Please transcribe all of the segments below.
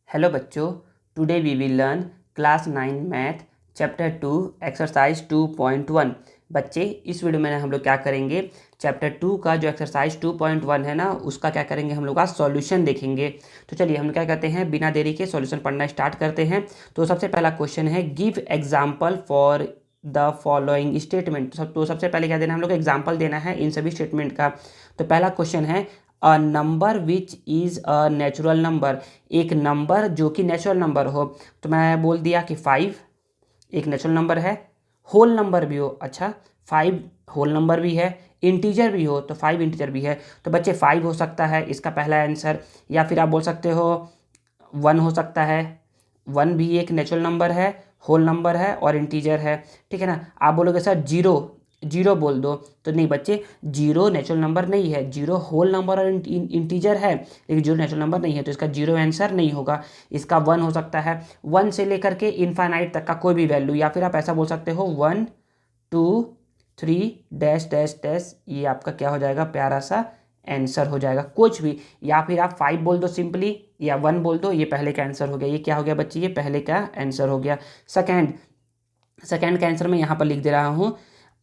Hello बच्चों, today we will learn class 9 math chapter 2 exercise 2.1। बच्चे, इस वीडियो में हम लोग क्या करेंगे, चैप्टर 2 का जो एक्सरसाइज 2.1 है ना, उसका क्या करेंगे, हम लोग का सॉल्यूशन देखेंगे। तो चलिए हम क्या करते हैं, बिना देरी के सॉल्यूशन पढ़ना स्टार्ट करते हैं। तो सबसे पहला क्वेश्चन है, give example for the following statement. तो सबसे पहले क्या देना है, हम लोग को एग्जाम्पल देना है इन सभी स्टेटमेंट का। तो पहला क्वेश्चन है, अ number which is a natural number. एक नंबर जो कि नेचुरल नंबर हो। तो मैं बोल दिया कि 5 एक नेचुरल नंबर है, होल नंबर भी हो। अच्छा, 5 होल नंबर भी है, इंटीजर भी हो, तो 5 इंटीजर भी है। तो बच्चे 5 हो सकता है इसका पहला आंसर, या फिर आप बोल सकते हो 1 हो सकता है। 1 भी एक नेचुरल नंबर है, होल नंबर है और इंटीजर है। ठीक है ना। आप बोलोगे सर जीरो, जीरो बोल दो। तो नहीं बच्चे, जीरो नेचुरल नंबर नहीं है, जीरो होल नंबर और इंटीजर है, लेकिन जीरो नेचुरल नंबर नहीं है, तो इसका जीरो आंसर नहीं होगा। इसका 1 हो सकता है, 1 से लेकर के इनफाइनाइट तक का कोई भी वैल्यू, या फिर आप ऐसा बोल सकते हो 1 2 3 डैश डैश डैश, ये आपका क्या हो जाएगा, प्यारा सा आंसर हो जाएगा कुछ भी। या फिर आप 5 बोल दो सिंपली, या 1 बोल दो, ये पहले का आंसर हो गया। ये क्या हो गया बच्चे, ये पहले का आंसर हो गया। सेकेंड का आंसर मैं यहाँ पर लिख दे रहा हूँ,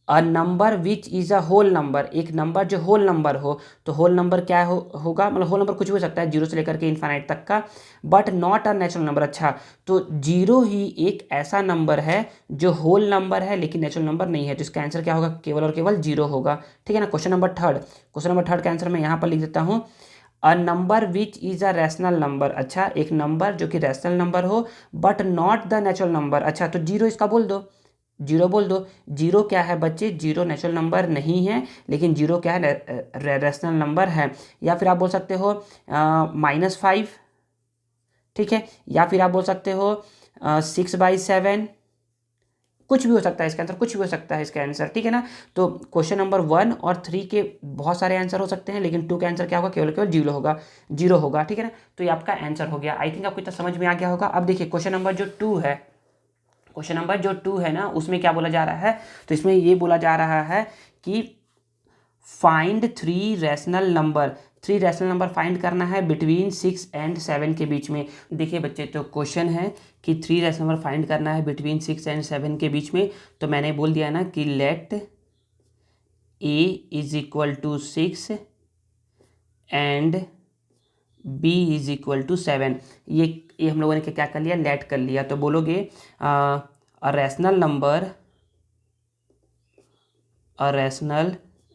a number which is a whole number. एक नंबर जो होल नंबर हो, तो होल नंबर क्या होगा, मतलब होल नंबर कुछ भी हो सकता है, जीरो से लेकर के इन्फाइनाइट तक का, but not a natural number. अच्छा, तो जीरो ही एक ऐसा नंबर है जो होल नंबर है लेकिन नेचुरल नंबर नहीं है, तो इसका आंसर क्या होगा, केवल और केवल जीरो होगा। ठीक है ना। क्वेश्चन नंबर थर्ड का आंसर मैं यहाँ पर लिख देता हूँ, a number which is a rational number. अच्छा, एक नंबर जो कि रैशनल नंबर हो but not the natural number. अच्छा, तो जीरो इसका बोल दो, जीरो बोल दो। जीरो क्या है बच्चे, जीरो नेचुरल नंबर नहीं है, लेकिन जीरो क्या है, रैशनल नंबर है। या फिर आप बोल सकते हो -5। ठीक है। या फिर आप बोल सकते हो 6/7, कुछ भी हो सकता है इसका आंसर, कुछ भी हो सकता है इसका आंसर। ठीक है ना। तो क्वेश्चन नंबर 1 और 3 के बहुत सारे आंसर हो सकते हैं, लेकिन 2 का आंसर क्या होगा, केवल केवल जीरो होगा, जीरो होगा। ठीक है ना। तो ये आपका आंसर हो गया। आई थिंक आपको इतना समझ में आ गया होगा। अब देखिए क्वेश्चन नंबर जो 2 है, क्वेश्चन नंबर जो 2 है ना, उसमें क्या बोला जा रहा है, तो इसमें ये बोला जा रहा है कि find 3 rational number. 3 rational number find करना है बिटवीन 6 एंड 7 के बीच में। देखिए बच्चे, तो क्वेश्चन है कि 3 रैशनल नंबर फाइंड करना है बिटवीन 6 एंड 7 के बीच में। तो मैंने बोल दिया ना कि let a is equal to 6 and b is equal to 7। ये हम लोगों ने क्या कर लिया, लेट कर लिया। तो बोलोगे a rational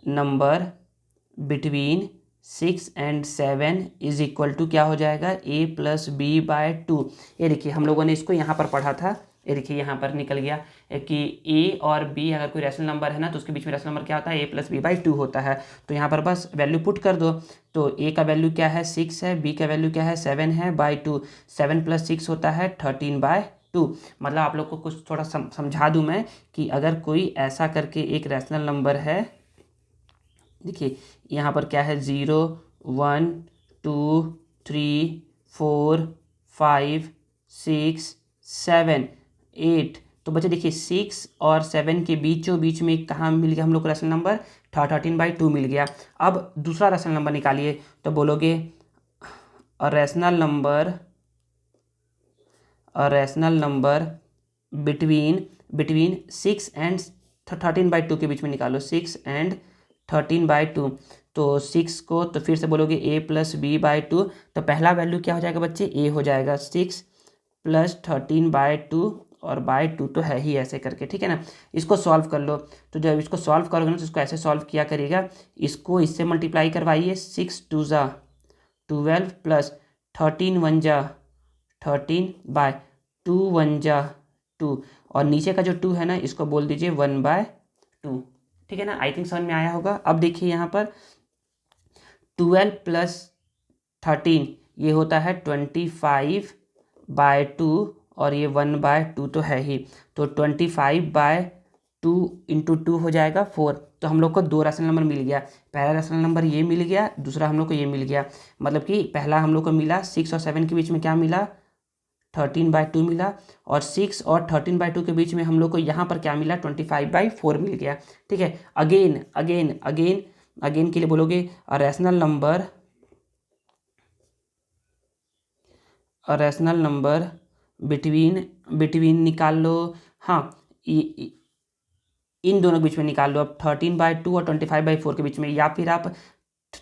number between 6 and 7 is equal to क्या हो जाएगा, a प्लस बी बाय 2। ये देखिए हम लोगों ने इसको यहाँ पर पढ़ा था, ये देखिए यहाँ पर निकल गया कि a और b अगर कोई रैशनल नंबर है ना, तो उसके बीच में रैशनल नंबर क्या होता है, a प्लस बी बाई 2 होता है। तो यहाँ पर बस वैल्यू पुट कर दो। तो a का वैल्यू क्या है, 6 है, b का वैल्यू क्या है, 7 है, बाई 2। 7 + 6 होता है 13/2। मतलब आप लोग को कुछ थोड़ा समझा दूँ मैं, कि अगर कोई ऐसा करके एक रैशनल नंबर है, देखिए यहाँ पर क्या है, 0 1 2 3 4 5 6 7 8। तो बच्चे देखिए 6 और 7 के बीचों बीच में कहाँ मिल गया हम लोग को रैशनल नंबर, 13/2 मिल गया। अब दूसरा रैशनल नंबर निकालिए। तो बोलोगे a rational number between 6 and 13/2 के बीच में निकालो, 6 एंड 13/2। तो 6 को तो फिर से बोलोगे a प्लस बी बाई 2। तो पहला वैल्यू क्या हो जाएगा बच्चे, a हो जाएगा, 6 + 13/2 और बाई 2 तो है ही ऐसे करके। ठीक है ना। इसको सॉल्व कर लो। तो जब इसको सॉल्व करोगे ना, तो इसको ऐसे सॉल्व किया करिएगा, इसको इससे मल्टीप्लाई करवाइए, 6 2 ज़ा 12 प्लस 13 1 ज़ा 13 बाय 2 1 ज़ा 2, और नीचे का जो 2 है ना, इसको बोल दीजिए 1/2। ठीक है ना। आई थिंक समझ में आया होगा। अब देखिए यहाँ पर 12 + 13 ये होता है 25/2, और ये 1/2 तो है ही, तो 25/2 × 2 हो जाएगा 4। तो हम लोग को 2 रैशनल नंबर मिल गया। पहला रैशनल नंबर ये मिल गया, दूसरा हम लोग को ये मिल गया। मतलब कि पहला हम लोग को मिला 6 और 7 के बीच में क्या मिला, 13/2 मिला, और 6 और 13/2 के बीच में हम लोग को यहाँ पर क्या मिला, 25/4 मिल गया। ठीक है, अगेन अगेन अगेन अगेन के लिए बोलोगे रैशनल नंबर बिटवीन निकाल लो। हाँ, इन दोनों के बीच में निकाल लो अब, 13/2 और 25/4 के बीच में, या फिर आप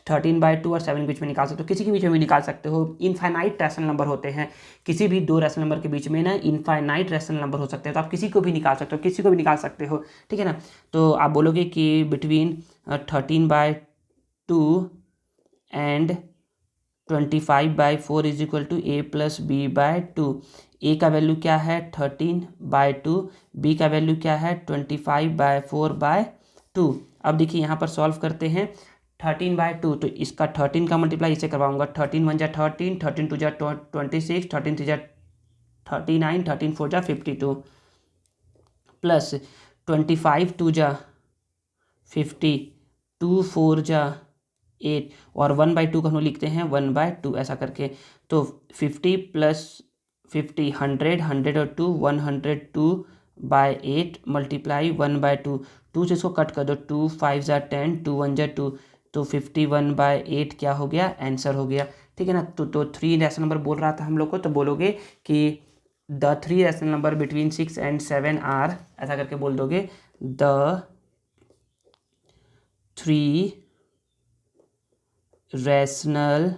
13/2 और 7 के बीच में निकाल सकते हो, किसी के बीच में भी निकाल सकते हो। इनफाइनाइट रैशनल नंबर होते हैं, किसी भी दो रैशनल नंबर के बीच में ना इनफाइनाइट रैशनल नंबर हो सकते हैं, तो आप किसी को भी निकाल सकते हो, किसी को भी निकाल सकते हो। ठीक है ना, तो आप बोलोगे कि between 13/2 and 25/4 is equal to a+b/2। A का वैल्यू क्या है 13/2, बी का वैल्यू क्या है 25/4/2। अब देखिए यहाँ पर सॉल्व करते हैं। 13/2, तो इसका 13 का मल्टीप्लाई इसे करवाऊंगा, 13 1 जा 13, 13 2 जा 26, 13 3 जा 39, 13 4 जा 52, प्लस 25 2 जा 50, 2 4 जा 8, और 1/2 को हम लोग लिखते हैं 1/2 ऐसा करके। तो 50 + 50 100, 100 और 2 102/8 मल्टीप्लाई 1/2, 2 से इसको कट कर दो, 2 5 जा 10, 2 1 जा 2, तो 51/8 क्या हो गया, आंसर हो गया। ठीक है ना, तो 3 रैशनल नंबर बोल रहा था हम लोग को, तो बोलोगे कि the 3 rational number between 6 and 7 are, ऐसा करके बोल दोगे the 3 rational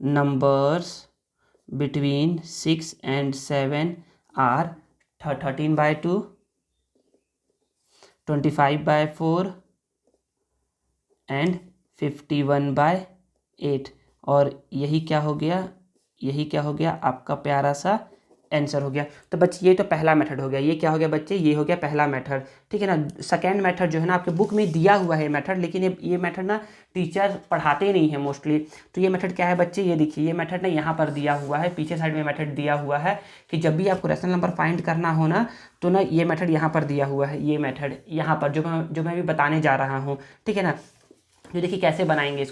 numbers between 6 and 7 are 13/2, 25/4 and 51/8, और यही क्या हो गया आपका प्यारा सा आंसर हो गया। तो बच्चे ये तो पहला मेथड हो गया, ये क्या हो गया बच्चे, ये हो गया पहला मेथड। ठीक है ना, सेकेंड मेथड जो है ना आपके बुक में दिया हुआ है मेथड, लेकिन ये मेथड ना टीचर पढ़ाते नहीं है मोस्टली। तो ये मेथड क्या है बच्चे, ये देखिए ये मेथड ना यहाँ पर दिया हुआ है, पीछे साइड में मेथड दिया हुआ है कि जब भी आपको रैशनल नंबर फाइंड करना हो ना, तो ना ये मेथड यहाँ पर दिया हुआ है, ये मेथड यहाँ पर जो मैं अभी बताने जा रहा हूँ। ठीक है ना, जो देखिए कैसे बनाएंगे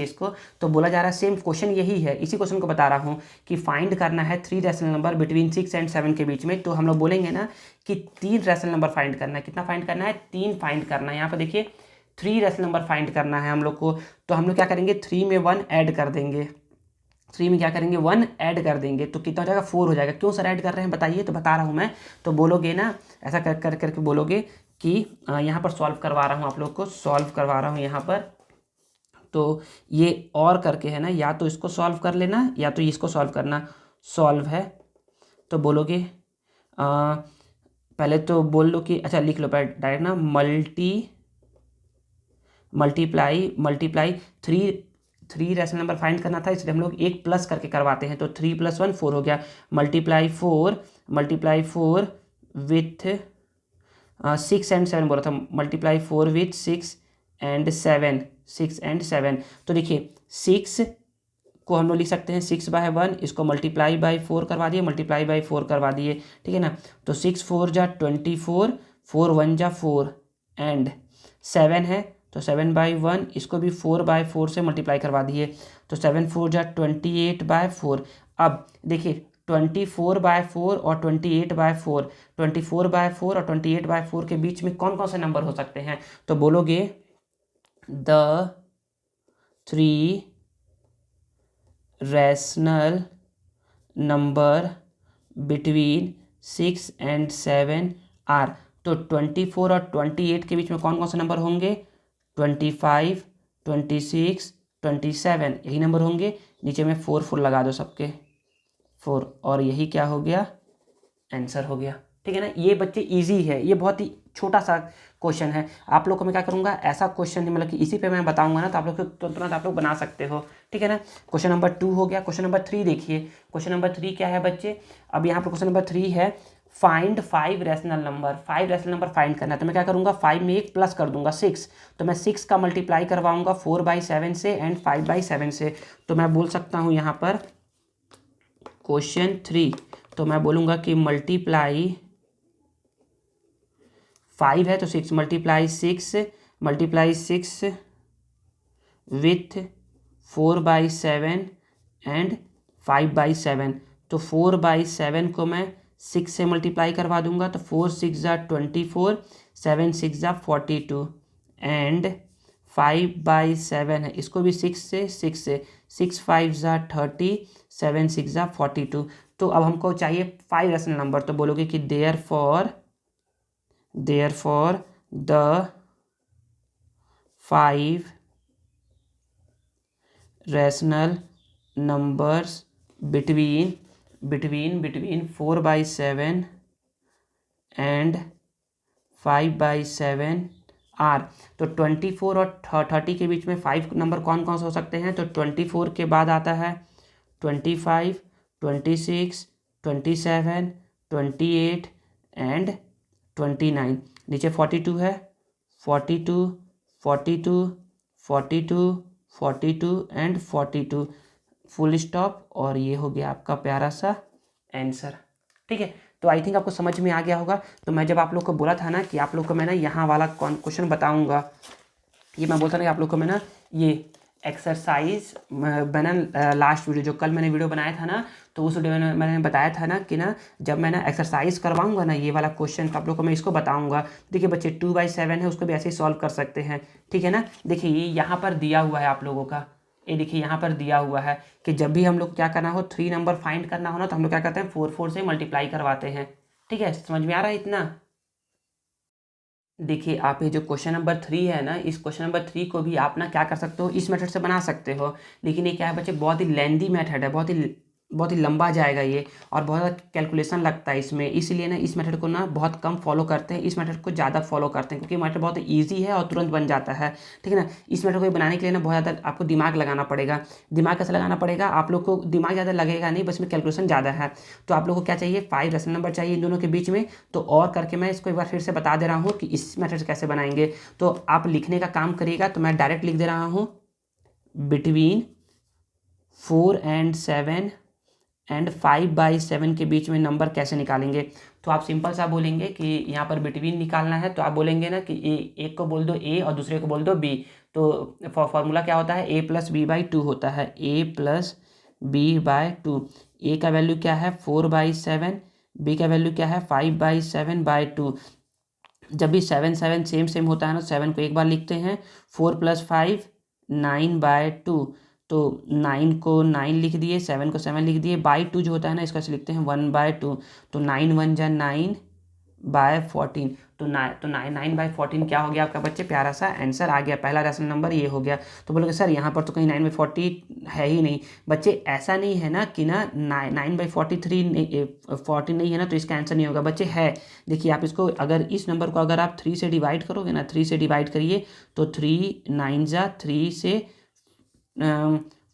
इसको, तो बोला जा रहा है सेम क्वेश्चन यही है, इसी क्वेश्चन को बता रहा हूँ कि फाइंड करना है 3 रैशनल नंबर बिटवीन 6 and 7 के बीच में। तो हम लोग बोलेंगे ना कि 3 रैशनल नंबर फाइंड करना है, कितना फाइंड करना है, 3 फाइंड करना है। यहाँ पर देखिए 3 रैशनल नंबर फाइंड करना है हम लोग को, तो हम लोग क्या करेंगे 3 में 1 ऐड कर देंगे, 3 में क्या करेंगे 1 ऐड कर देंगे, तो कितना हो जाएगा 4 हो जाएगा। क्यों सर ऐड कर रहे हैं बताइए, तो बता रहा हूँ मैं। तो बोलोगे ना ऐसा करके बोलोगे कि यहाँ पर सॉल्व करवा रहा हूँ, आप लोग को सॉल्व करवा रहा हूँ यहाँ पर, तो ये और करके है ना, या तो इसको सॉल्व कर लेना या तो इसको सॉल्व करना। सॉल्व है तो बोलोगे पहले तो बोल लो कि अच्छा लिख लो डायरेक्ट ना, मल्टीप्लाई 3 रैशनल नंबर फाइंड करना था, इसलिए हम लोग एक प्लस करके करवाते हैं, तो 3 + 1 4 हो गया। मल्टीप्लाई 4 विथ 6 and 7 बोला था, मल्टीप्लाई 4 विथ 6 and 7। तो देखिए 6 को हम लोग लिख सकते हैं 6/1, इसको मल्टीप्लाई/4 करवा दिए, मल्टीप्लाई/4 करवा दिए। ठीक है ना, तो 6 4 जा 24, 4 1 जा 4 एंड 7 है, तो 7/1, इसको भी 4/4 से मल्टीप्लाई करवा दिए, तो 7 4 जा 28/4। अब देखिए 24/4 और 28/4, 24/4 और 28/4 के बीच में कौन कौन से नंबर हो सकते हैं, तो बोलोगे the 3 rational number between 6 and 7 are. तो 24 और 28 के बीच में कौन कौन से नंबर होंगे, 25 26 27, यही नंबर होंगे। नीचे में 4 लगा दो सबके 4, और यही क्या हो गया, आंसर हो गया। ठीक है ना, ये बच्चे इजी है, ये बहुत ही छोटा सा क्वेश्चन है। आप लोग को मैं क्या करूँगा, ऐसा क्वेश्चन मतलब कि इसी पे मैं बताऊंगा ना, तो आप लोग तुरंत आप लोग बना सकते हो। ठीक है ना, क्वेश्चन नंबर 2 हो गया। क्वेश्चन नंबर 3 देखिए, क्वेश्चन नंबर 3 क्या है बच्चे, अब यहाँ पर क्वेश्चन नंबर 3 है find 5 rational number. 5 rational number find करना है, तो मैं क्या करूँगा 5 में एक प्लस कर दूंगा 6, तो मैं 6 का मल्टीप्लाई करवाऊंगा 4/7 से एंड 5/7 से। तो मैं बोल सकता हूँ यहाँ पर क्वेश्चन 3, तो मैं बोलूँगा कि मल्टीप्लाई 5 है तो 6 मल्टीप्लाई 6 विथ 4/7 एंड 5/7, तो 4/7 को मैं 6 से मल्टीप्लाई करवा दूंगा, तो 4 6 ज़ा 24, 7 6 ज़ा 42 एंड 5/7 है, इसको भी 6 से 6 5 ज़ा 30, 7 6 ज़ा 42। तो अब हमको चाहिए 5 रेशनल नंबर, तो बोलोगे कि therefore the 5 rational numbers between 4/7 and 5/7 are. तो 24 और 30 के बीच में 5 नंबर कौन कौन से हो सकते हैं? तो 24 के बाद आता है 25, 26, 27, 28 एंड 29। नीचे 42 है, 42, 42, 42, 42 एंड 42, फुल स्टॉप। और ये हो गया आपका प्यारा सा आंसर। ठीक है, तो आई थिंक आपको समझ में आ गया होगा। तो मैं जब आप लोग को बोला था ना कि आप लोग को मैं ना यहाँ वाला क्वेश्चन बताऊंगा, ये मैं बोलता था कि आप लोग को मैं ना ये एक्सरसाइज मैंने लास्ट वीडियो जो कल मैंने वीडियो बनाया था ना, तो उस वीडियो में मैंने बताया था ना कि ना जब मैं ना एक्सरसाइज करवाऊंगा ना ये वाला क्वेश्चन, तो आप लोग को मैं इसको बताऊंगा। देखिए बच्चे 2/7 है, उसको भी ऐसे ही सॉल्व कर सकते हैं। ठीक है ना, देखिए ये यहाँ पर दिया हुआ है आप लोगों का, ये देखिए यहाँ पर दिया हुआ है कि जब भी हम लोग क्या करना हो 3 नंबर फाइंड करना हो ना, तो हम लोग क्या करते हैं 4 से मल्टीप्लाई करवाते हैं। ठीक है, समझ में आ रहा है इतना? देखिए आप ये जो क्वेश्चन नंबर 3 है ना, इस क्वेश्चन नंबर 3 को भी आप ना क्या कर सकते हो, इस मेथड से बना सकते हो। लेकिन ये क्या है बच्चे, बहुत ही लेंदी मेथड है, बहुत ही लंबा जाएगा ये, और बहुत ज़्यादा कैलकुलेशन लगता है इसमें। इसलिए ना इस मेथड को ना बहुत कम फॉलो करते हैं, इस मेथड को ज़्यादा फॉलो करते हैं, क्योंकि मेथड बहुत ईजी है और तुरंत बन जाता है। ठीक है ना, इस मेथड को बनाने के लिए ना बहुत ज़्यादा आपको दिमाग लगाना पड़ेगा। दिमाग कैसे लगाना पड़ेगा? आप लोग को दिमाग ज़्यादा लगेगा नहीं, बस में कैलकुलेशन ज़्यादा है। तो आप लोग को क्या चाहिए, 5 रेशनल नंबर चाहिए इन दोनों के बीच में। तो और करके मैं इसको एक बार फिर से बता दे रहा हूँ कि इस मेथड से कैसे बनाएंगे। तो आप लिखने का काम करिएगा, तो मैं डायरेक्ट लिख दे रहा हूँ बिटवीन 4 and 7 एंड 5/7 के बीच में नंबर कैसे निकालेंगे। तो आप सिंपल सा बोलेंगे कि यहाँ पर बिटवीन निकालना है, तो आप बोलेंगे ना कि एक को बोल दो ए और दूसरे को बोल दो बी। तो फॉर्मूला क्या होता है, a+b/2 होता है, a+b/2। ए का वैल्यू क्या है 4/7, बी का वैल्यू क्या है 5/7/2। जब भी 7 7 सेम होता है ना, 7 को एक बार लिखते हैं, 4 + 5 9/2। तो 9 को 9 लिख दिए, 7 को 7 लिख दिए, बाई 2 जो होता है ना इसका लिखते हैं 1/2। तो 9 1 जा 9/14। तो 9/14 क्या हो गया आपका बच्चे, प्यारा सा आंसर आ गया। पहला रेशनल नंबर ये हो गया। तो बोलोगे सर यहाँ पर तो कहीं 9/40 है ही नहीं। बच्चे ऐसा नहीं है ना कि ना 9/43 नहीं है ना तो इसका आंसर नहीं होगा, बच्चे है। देखिए आप इसको अगर इस नंबर को अगर आप 3 से डिवाइड करोगे ना, 3 से डिवाइड करिए, तो 3 9 जा 3 से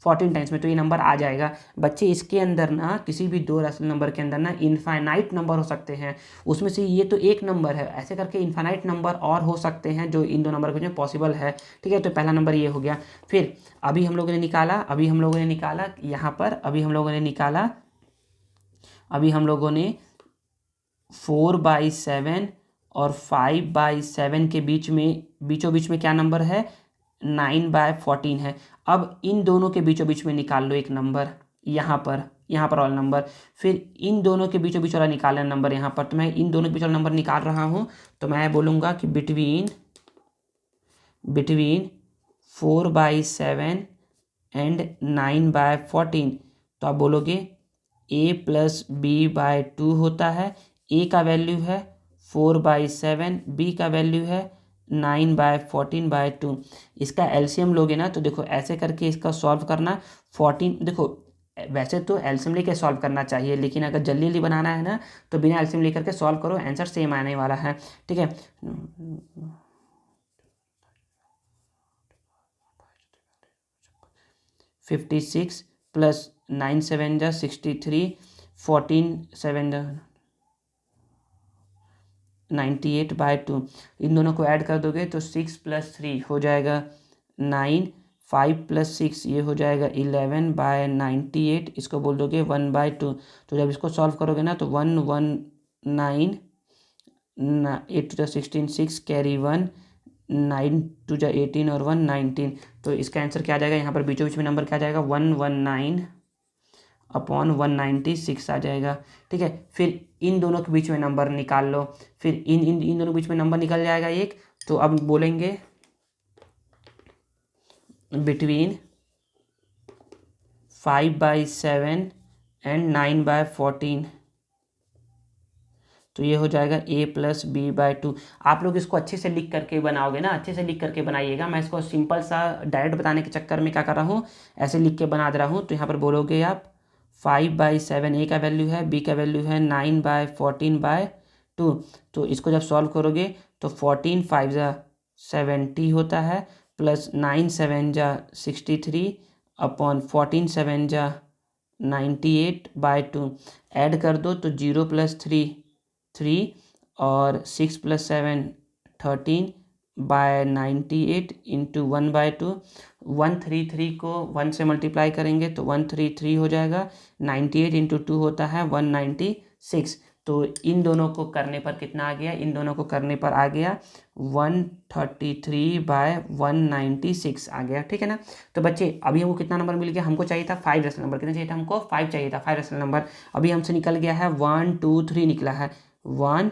14 टाइम्स में तो ये नंबर आ जाएगा। बच्चे इसके अंदर ना किसी भी 2 रेशनल नंबर के अंदर ना इनफाइनाइट नंबर हो सकते हैं, उसमें से ये तो एक नंबर है, ऐसे करके इनफाइनाइट नंबर और हो सकते हैं जो इन 2 नंबर के बीच में पॉसिबल है। ठीक है, तो पहला नंबर ये हो गया। फिर अभी हम लोगों ने निकाला यहाँ पर, अभी हम लोगों ने 4/7 और 5/7 के बीचों बीच में क्या नंबर है, 9/14 है। अब इन दोनों के बीचों बीच में निकाल लो एक नंबर यहाँ पर वाला नंबर, फिर इन दोनों के बीचों बीच वाला निकालना नंबर यहाँ पर। तो मैं इन दोनों के बीच वाला नंबर निकाल रहा हूँ, तो मैं बोलूँगा कि बिटवीन 4/7 एंड 9/14। तो आप बोलोगे a+b/2 होता है। a का वैल्यू है 4/7, b का वैल्यू है 9/14/2। इसका एलसीएम लोगे ना, तो देखो ऐसे करके इसका सॉल्व करना। 14 देखो वैसे तो एलसीएम लेके सॉल्व करना चाहिए, लेकिन अगर जल्दी जल्दी बनाना है ना तो बिना एलसीएम लेकर के सॉल्व करो, आंसर सेम आने वाला है। ठीक है, 56 + 9 7 जा 63, 14 7 जा 98/2। इन दोनों को ऐड कर दोगे तो 6 + 3 हो जाएगा 9, 5 + 6 ये हो जाएगा 11/98। इसको बोल दोगे 1/2। तो जब इसको सॉल्व करोगे ना तो 119, 8 × 16 6 कैरी 1, 9 × 18 और 1 19। तो इसका आंसर क्या आ जाएगा, यहाँ पर बीचों बीच में नंबर क्या आ जाएगा 119 अपॉन 196 आ जाएगा। ठीक है, फिर इन दोनों के बीच में नंबर निकाल लो, फिर इन दोनों के बीच में नंबर निकल जाएगा एक। तो अब बोलेंगे बिटवीन 5/7 एंड 9/14, तो ये हो जाएगा a+b/2। आप लोग इसको अच्छे से लिख करके बनाओगे ना, अच्छे से लिख करके बनाइएगा। मैं इसको सिंपल सा डायरेक्ट बताने के चक्कर में क्या कर रहा हूँ, ऐसे लिख के बना दे रहा हूँ। तो यहाँ पर बोलोगे आप 5/7 a का वैल्यू है, b का वैल्यू है 9/14/2। तो इसको जब सॉल्व करोगे तो 14 5 जा 70 होता है, प्लस 9 7 जा 63 अपॉन 14 7 जा 98/2। ऐड कर दो तो 0 + 3 3 और 6 + 7 13/98 इंटू 1/2। 133 को 1 से मल्टीप्लाई करेंगे तो 133 हो जाएगा। 98 इंटू 2 होता है 196। तो इन दोनों को करने पर कितना आ गया, इन दोनों को करने पर आ गया 133/196 आ गया। ठीक है ना। तो बच्चे अभी हमको कितना नंबर मिल गया, हमको चाहिए था 5 रेशनल नंबर। कितना चाहिए था हमको, 5 चाहिए था, 5 रेशनल नंबर। अभी हमसे निकल गया है 1 2 3 निकला है, 1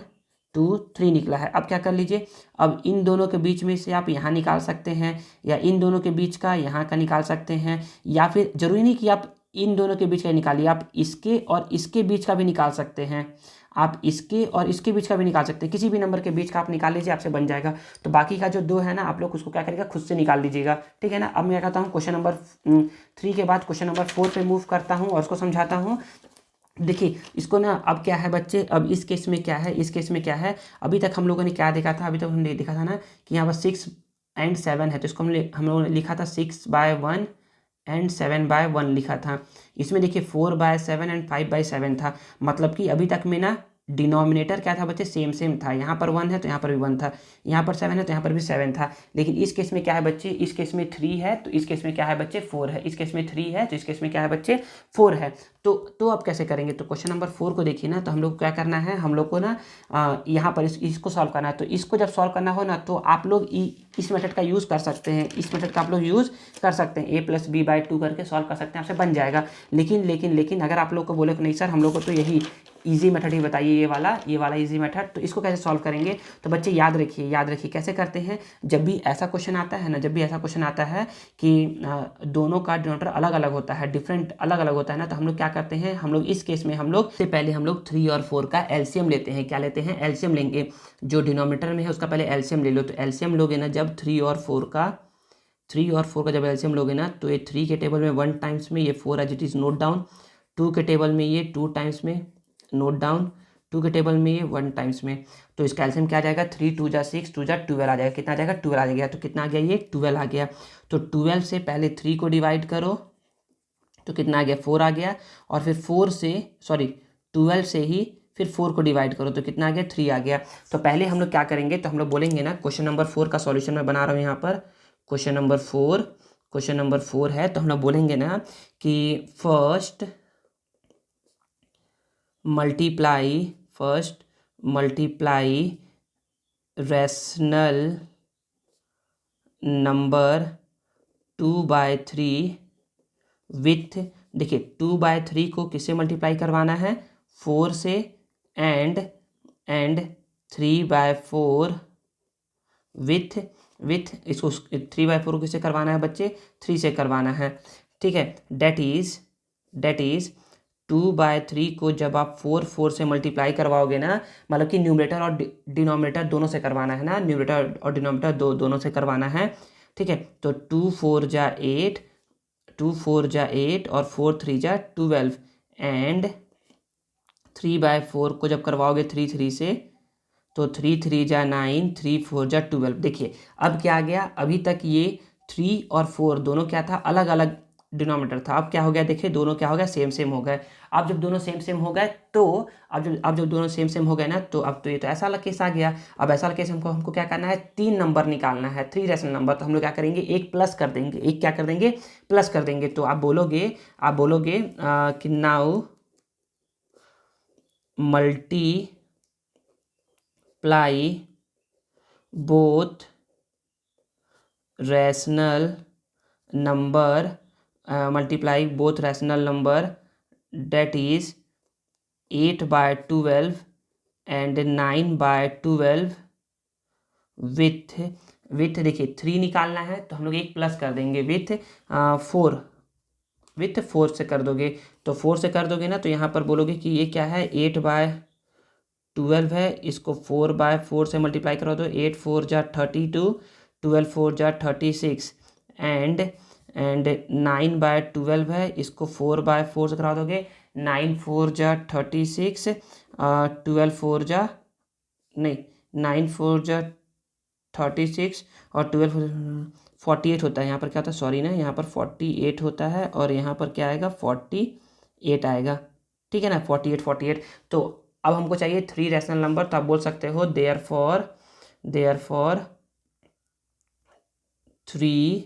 2 3 निकला है। अब क्या कर लीजिए, अब इन दोनों के बीच में से आप यहाँ निकाल सकते हैं, या इन दोनों के बीच का यहाँ का निकाल सकते हैं, या फिर जरूरी नहीं कि आप इन दोनों के बीच का निकालिए, आप इसके और इसके बीच का भी निकाल सकते हैं। आप इसके और इसके बीच का भी निकाल सकते हैं, किसी भी नंबर के बीच का आप निकाल लीजिए, आपसे बन जाएगा। तो बाकी का जो 2 है ना, आप लोग उसको क्या करिएगा, खुद से निकाल लीजिएगा। ठीक है ना। अब मैं कहता हूँ क्वेश्चन नंबर 3 के बाद क्वेश्चन नंबर 4 पे मूव करता हूँ और उसको समझाता हूँ। देखिए इसको ना, अब क्या है बच्चे, अब इस केस में क्या है, इस केस में क्या है, अभी तक हम लोगों ने क्या देखा था, अभी तक हमने देखा था ना कि यहाँ पर 6 और 7 है, तो इसको हम लोगों ने लिखा था 6/1 एंड 7/1 लिखा था। इसमें देखिए 4/7 एंड 5/7 था, मतलब कि अभी तक में ना डिनोमिनेटर क्या था बच्चे, सेम सेम था। यहाँ पर 1 है तो यहाँ पर भी 1 था, यहाँ पर 7 है तो यहाँ पर भी 7 था। लेकिन इस केस में क्या है बच्चे, इस केस में 3 है तो इस केस में क्या है बच्चे, 4 है। इस केस में 3 है तो इस केस में क्या है बच्चे, 4 है। तो अब कैसे करेंगे, तो क्वेश्चन नंबर 4 को देखिए ना, तो हम लोग को क्या करना है, हम लोग को ना यहाँ पर इसको सॉल्व करना है। तो इसको जब सॉल्व करना हो ना, तो आप लोग इस मेथड का यूज़ कर सकते हैं, इस मेथड का आप लोग यूज़ कर सकते हैं, a+b/2 करके सॉल्व कर सकते हैं, आपसे बन जाएगा। लेकिन अगर आप लोग को बोले कि नहीं सर हम लोग को तो यही इजी मेथड ही बताइए, ये वाला इजी मेथड, तो इसको कैसे सॉल्व करेंगे। तो बच्चे याद रखिए कैसे करते हैं। जब भी ऐसा क्वेश्चन आता है ना, जब भी ऐसा क्वेश्चन आता है कि दोनों का डिनोमिनेटर अलग अलग होता है, डिफरेंट अलग अलग होता है ना, तो हम लोग क्या करते हैं, हम लोग इस केस में हम लोग से पहले हम लोग 3 और 4 का एलसीएम लेते हैं। क्या लेते हैं, एलसीएम लेंगे। जो डिनोमिनेटर में है उसका पहले एलसीएम ले लो। तो एलसीएम लोगे ना जब 3 और 4 का जब एलसीएम लोगे ना, तो ये 3 के टेबल में 1 टाइम्स में, ये 4 as it is note down. 2 के टेबल में ये 2 टाइम्स में नोट डाउन, 2 के टेबल में ये 1 टाइम्स में। तो इसका एलसीएम क्या आ जाएगा, 3 2 जा 6, 2 जा 12 आ जाएगा। कितना आ जाएगा, 12 आ जाएगा। तो कितना आ गया, ये 12 आ गया। तो 12 से पहले 3 को डिवाइड करो तो कितना आ गया, 4 आ गया। और फिर 12 से ही फिर 4 को डिवाइड करो तो कितना आ गया, 3 आ गया। तो पहले हम लोग क्या करेंगे, तो हम लोग बोलेंगे ना, क्वेश्चन नंबर 4 का सॉल्यूशन मैं बना रहा हूँ यहाँ पर। क्वेश्चन नंबर 4 है, तो हम लोग बोलेंगे ना कि first multiply rational number 2/3 with, देखिए 2/3 को किससे मल्टीप्लाई करवाना है, 4 से, एंड 3/4 विथ इसको 3/4 को किससे करवाना है बच्चे, 3 से करवाना है। ठीक है, डेट इज 2/3 को जब आप 4 से मल्टीप्लाई करवाओगे ना, मतलब कि न्यूमरेटर और डिनोमिनेटर दोनों से करवाना है ना, न्यूमरेटर और डिनोमिनेटर दोनों से करवाना है। ठीक है, तो 2 4 जा 8 और 4 3 जा 12 एंड 3/4 को जब करवाओगे 3 3 से, तो 3 3 जा 9, 3 4 जा 12। देखिए अब क्या आ गया, अभी तक ये 3 और 4 दोनों क्या था, अलग अलग डिनोमिनेटर था। अब क्या हो गया, देखिए दोनों क्या हो गया, सेम सेम हो गए। अब जब दोनों सेम सेम हो गए तो अब जब दोनों सेम सेम हो गए ना, तो अब तो ये तो ऐसा वाला केस आ गया। अब ऐसा वाला केस हमको क्या करना है, 3 नंबर निकालना है, 3 रेशनल नंबर। तो हम लोग क्या करेंगे, एक प्लस कर देंगे, एक क्या कर देंगे, प्लस कर देंगे। तो आप बोलोगे कि now multiply both rational number that is 8/12 and 9/12 with देखिए 3 निकालना है तो हम लोग एक प्लस कर देंगे विथ 4, विथ 4 से कर दोगे तो 4 से कर दोगे ना तो यहाँ पर बोलोगे कि ये क्या है 8/12 है, इसको 4/4 से मल्टीप्लाई करो तो 8×4 = 32, 12×4 = 36 एंड 9/12 है, इसको 4/4 से करा दोगे 9×4 = 36, 12×4 नहीं 9×4 = 36 और 12×48 होता है। यहाँ पर क्या होता है, सॉरी ना, यहाँ पर 48 होता है और यहाँ पर क्या आएगा 48 आएगा, ठीक है ना, 48। तो अब हमको चाहिए 3 रैशनल नंबर, तो आप बोल सकते हो therefore 3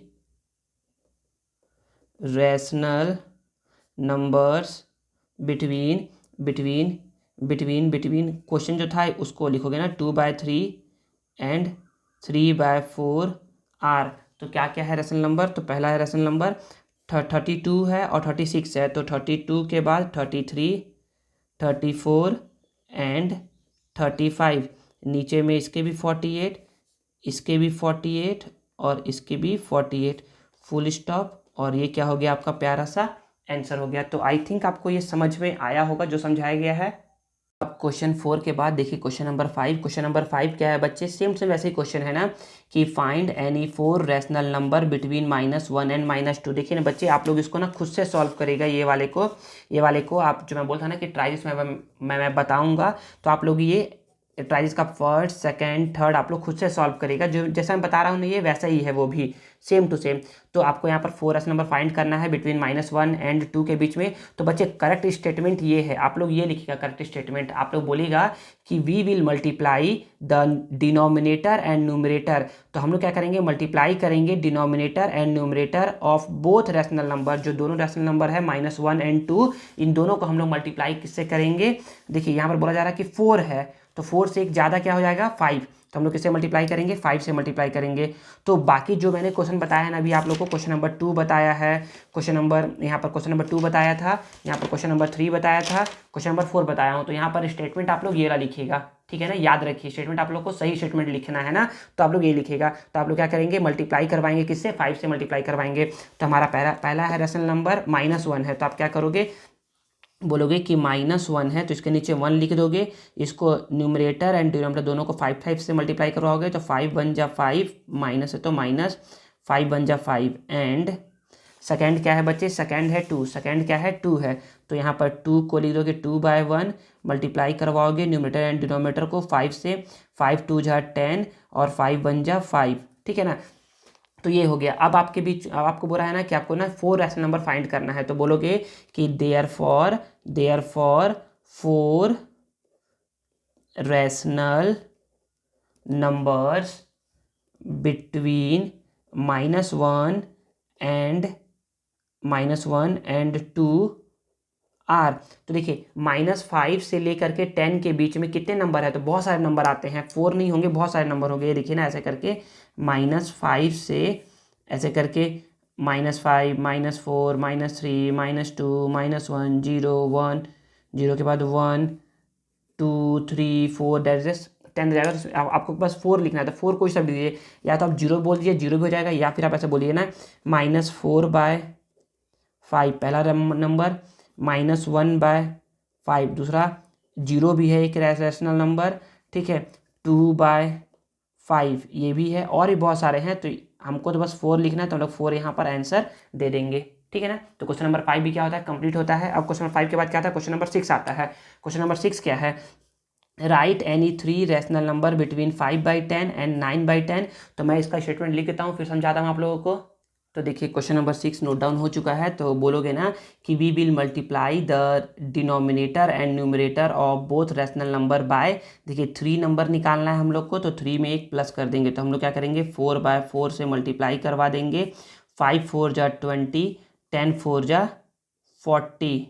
rational numbers between question जो था उसको लिखोगे ना 2/3 एंड 3/4 आर। तो क्या क्या है रैशनल नंबर, तो पहला है रैशनल नंबर 32 है और 36 है, तो 32 के बाद 33, 34 एंड 35, नीचे में इसके भी 48, इसके भी 48 और इसके भी 48, फुल स्टॉप। और ये क्या हो गया आपका प्यारा सा आंसर हो गया। तो आई थिंक आपको ये समझ में आया होगा जो समझाया गया है। अब क्वेश्चन 4 के बाद देखिए क्वेश्चन नंबर 5। क्वेश्चन नंबर 5 क्या है बच्चे, सेम वैसे ही क्वेश्चन है ना कि find any 4 rational number between -1 and -2। देखिए ना बच्चे, आप लोग इसको ना खुद से सॉल्व करेगा, ये वाले को आप जो मैं बोलता ना कि ट्राइज मैं बताऊंगा, तो आप लोग ये ट्राइज का फर्स्ट सेकंड थर्ड आप लोग खुद से सॉल्व करेगा, जो जैसा मैं बता रहा हूँ ना ये वैसा ही है, वो भी सेम टू सेम। तो आपको यहाँ पर 4 रैशनल नंबर फाइंड करना है बिटवीन -1 एंड 2 के बीच में। तो बच्चे करेक्ट स्टेटमेंट ये है, आप लोग ये लिखिएगा करेक्ट स्टेटमेंट। आप लोग बोलिएगा कि we will multiply the denominator and numerator. तो हम लोग क्या करेंगे, मल्टीप्लाई करेंगे denominator and numerator of both rational number, जो दोनों रैशनल नंबर है -1 एंड 2, इन दोनों को हम लोग मल्टीप्लाई किससे करेंगे। देखिए यहाँ पर बोला जा रहा है कि 4 है, तो 4 से एक ज़्यादा क्या हो जाएगा 5, तो हम लोग किससे मल्टीप्लाई करेंगे 5 से मल्टीप्लाई करेंगे। तो बाकी जो मैंने क्वेश्चन बताया है ना अभी आप लोग को, क्वेश्चन नंबर 2 बताया है, क्वेश्चन नंबर 2 बताया था, यहाँ पर क्वेश्चन नंबर 3 बताया था, क्वेश्चन नंबर 4 बताया हूँ। तो यहाँ पर स्टेटमेंट आप लोग ये वाला लिखिएगा, ठीक है ना, याद रखिए स्टेटमेंट आप लोग को सही स्टेटमेंट लिखना है ना, तो आप लोग ये लिखिएगा। तो आप लोग क्या करेंगे, मल्टीप्लाई करवाएंगे किससे, 5 से मल्टीप्लाई करवाएंगे। तो हमारा पहला है रैशनल नंबर -1 है, तो आप क्या करोगे, बोलोगे कि -1 है तो इसके नीचे 1 लिख दोगे, इसको न्यूमरेटर एंड डिनोमिनेटर दोनों को 5 से मल्टीप्लाई करवाओगे तो 5 बन जा 5, माइनस है तो -5 बन जा 5। एंड सेकेंड क्या है बच्चे, सेकेंड है 2, सेकेंड क्या है 2 है, तो यहाँ पर 2 को लिख दोगे 2/1, मल्टीप्लाई करवाओगे न्यूमरेटर एंड डिनोमिनेटर को 5 से, 5 2 जा 10 और 5 बन जा 5, ठीक है ना। तो ये हो गया। अब आपके बीच, अब आपको बोला है ना कि आपको ना 4 रैशनल नंबर फाइंड करना है, तो बोलोगे कि therefore 4 rational numbers between -1 and 2 are. तो देखिए -5 से लेकर के 10 के बीच में कितने नंबर है, तो बहुत सारे नंबर आते हैं, 4 नहीं होंगे, बहुत सारे नंबर होंगे। ये देखिए ना ऐसे करके -5 से ऐसे करके -5 -4 -3 -2 -1 0 1 0 के बाद 1 2 3 4 डेट 10 हो जाएगा। तो आपको बस 4 लिखना है, तो 4 कोई सा भी दीजिए, या तो आप 0 बोल दीजिए 0 भी हो जाएगा, या फिर आप ऐसा बोलिए ना -4/5 पहला नंबर, -1/5 दूसरा, 0 भी है एक रैशनल नंबर, ठीक है, 2/5 ये भी है, और भी बहुत सारे हैं। तो हमको तो बस 4 लिखना है, तो हम लोग 4 यहाँ पर आंसर दे देंगे, ठीक है ना। तो क्वेश्चन नंबर 5 भी क्या होता है, कंप्लीट होता है। अब क्वेश्चन नंबर 5 के बाद क्या आता है, क्वेश्चन नंबर 6 आता है। क्वेश्चन नंबर 6 क्या है, right any 3 rational number between 5/10 and 9/10। तो मैं इसका स्टेटमेंट लिख देता हूँ, फिर समझाता हूँ आप लोगों को। तो देखिए क्वेश्चन नंबर 6 नोट डाउन हो चुका है, तो बोलोगे ना कि we will multiply the denominator and numerator of both rational number by, देखिए 3 नंबर निकालना है हम लोग को, तो 3 में एक प्लस कर देंगे, तो हम लोग क्या करेंगे 4/4 से मल्टीप्लाई करवा देंगे, 5 4 जा 20, 10 4 जा 40,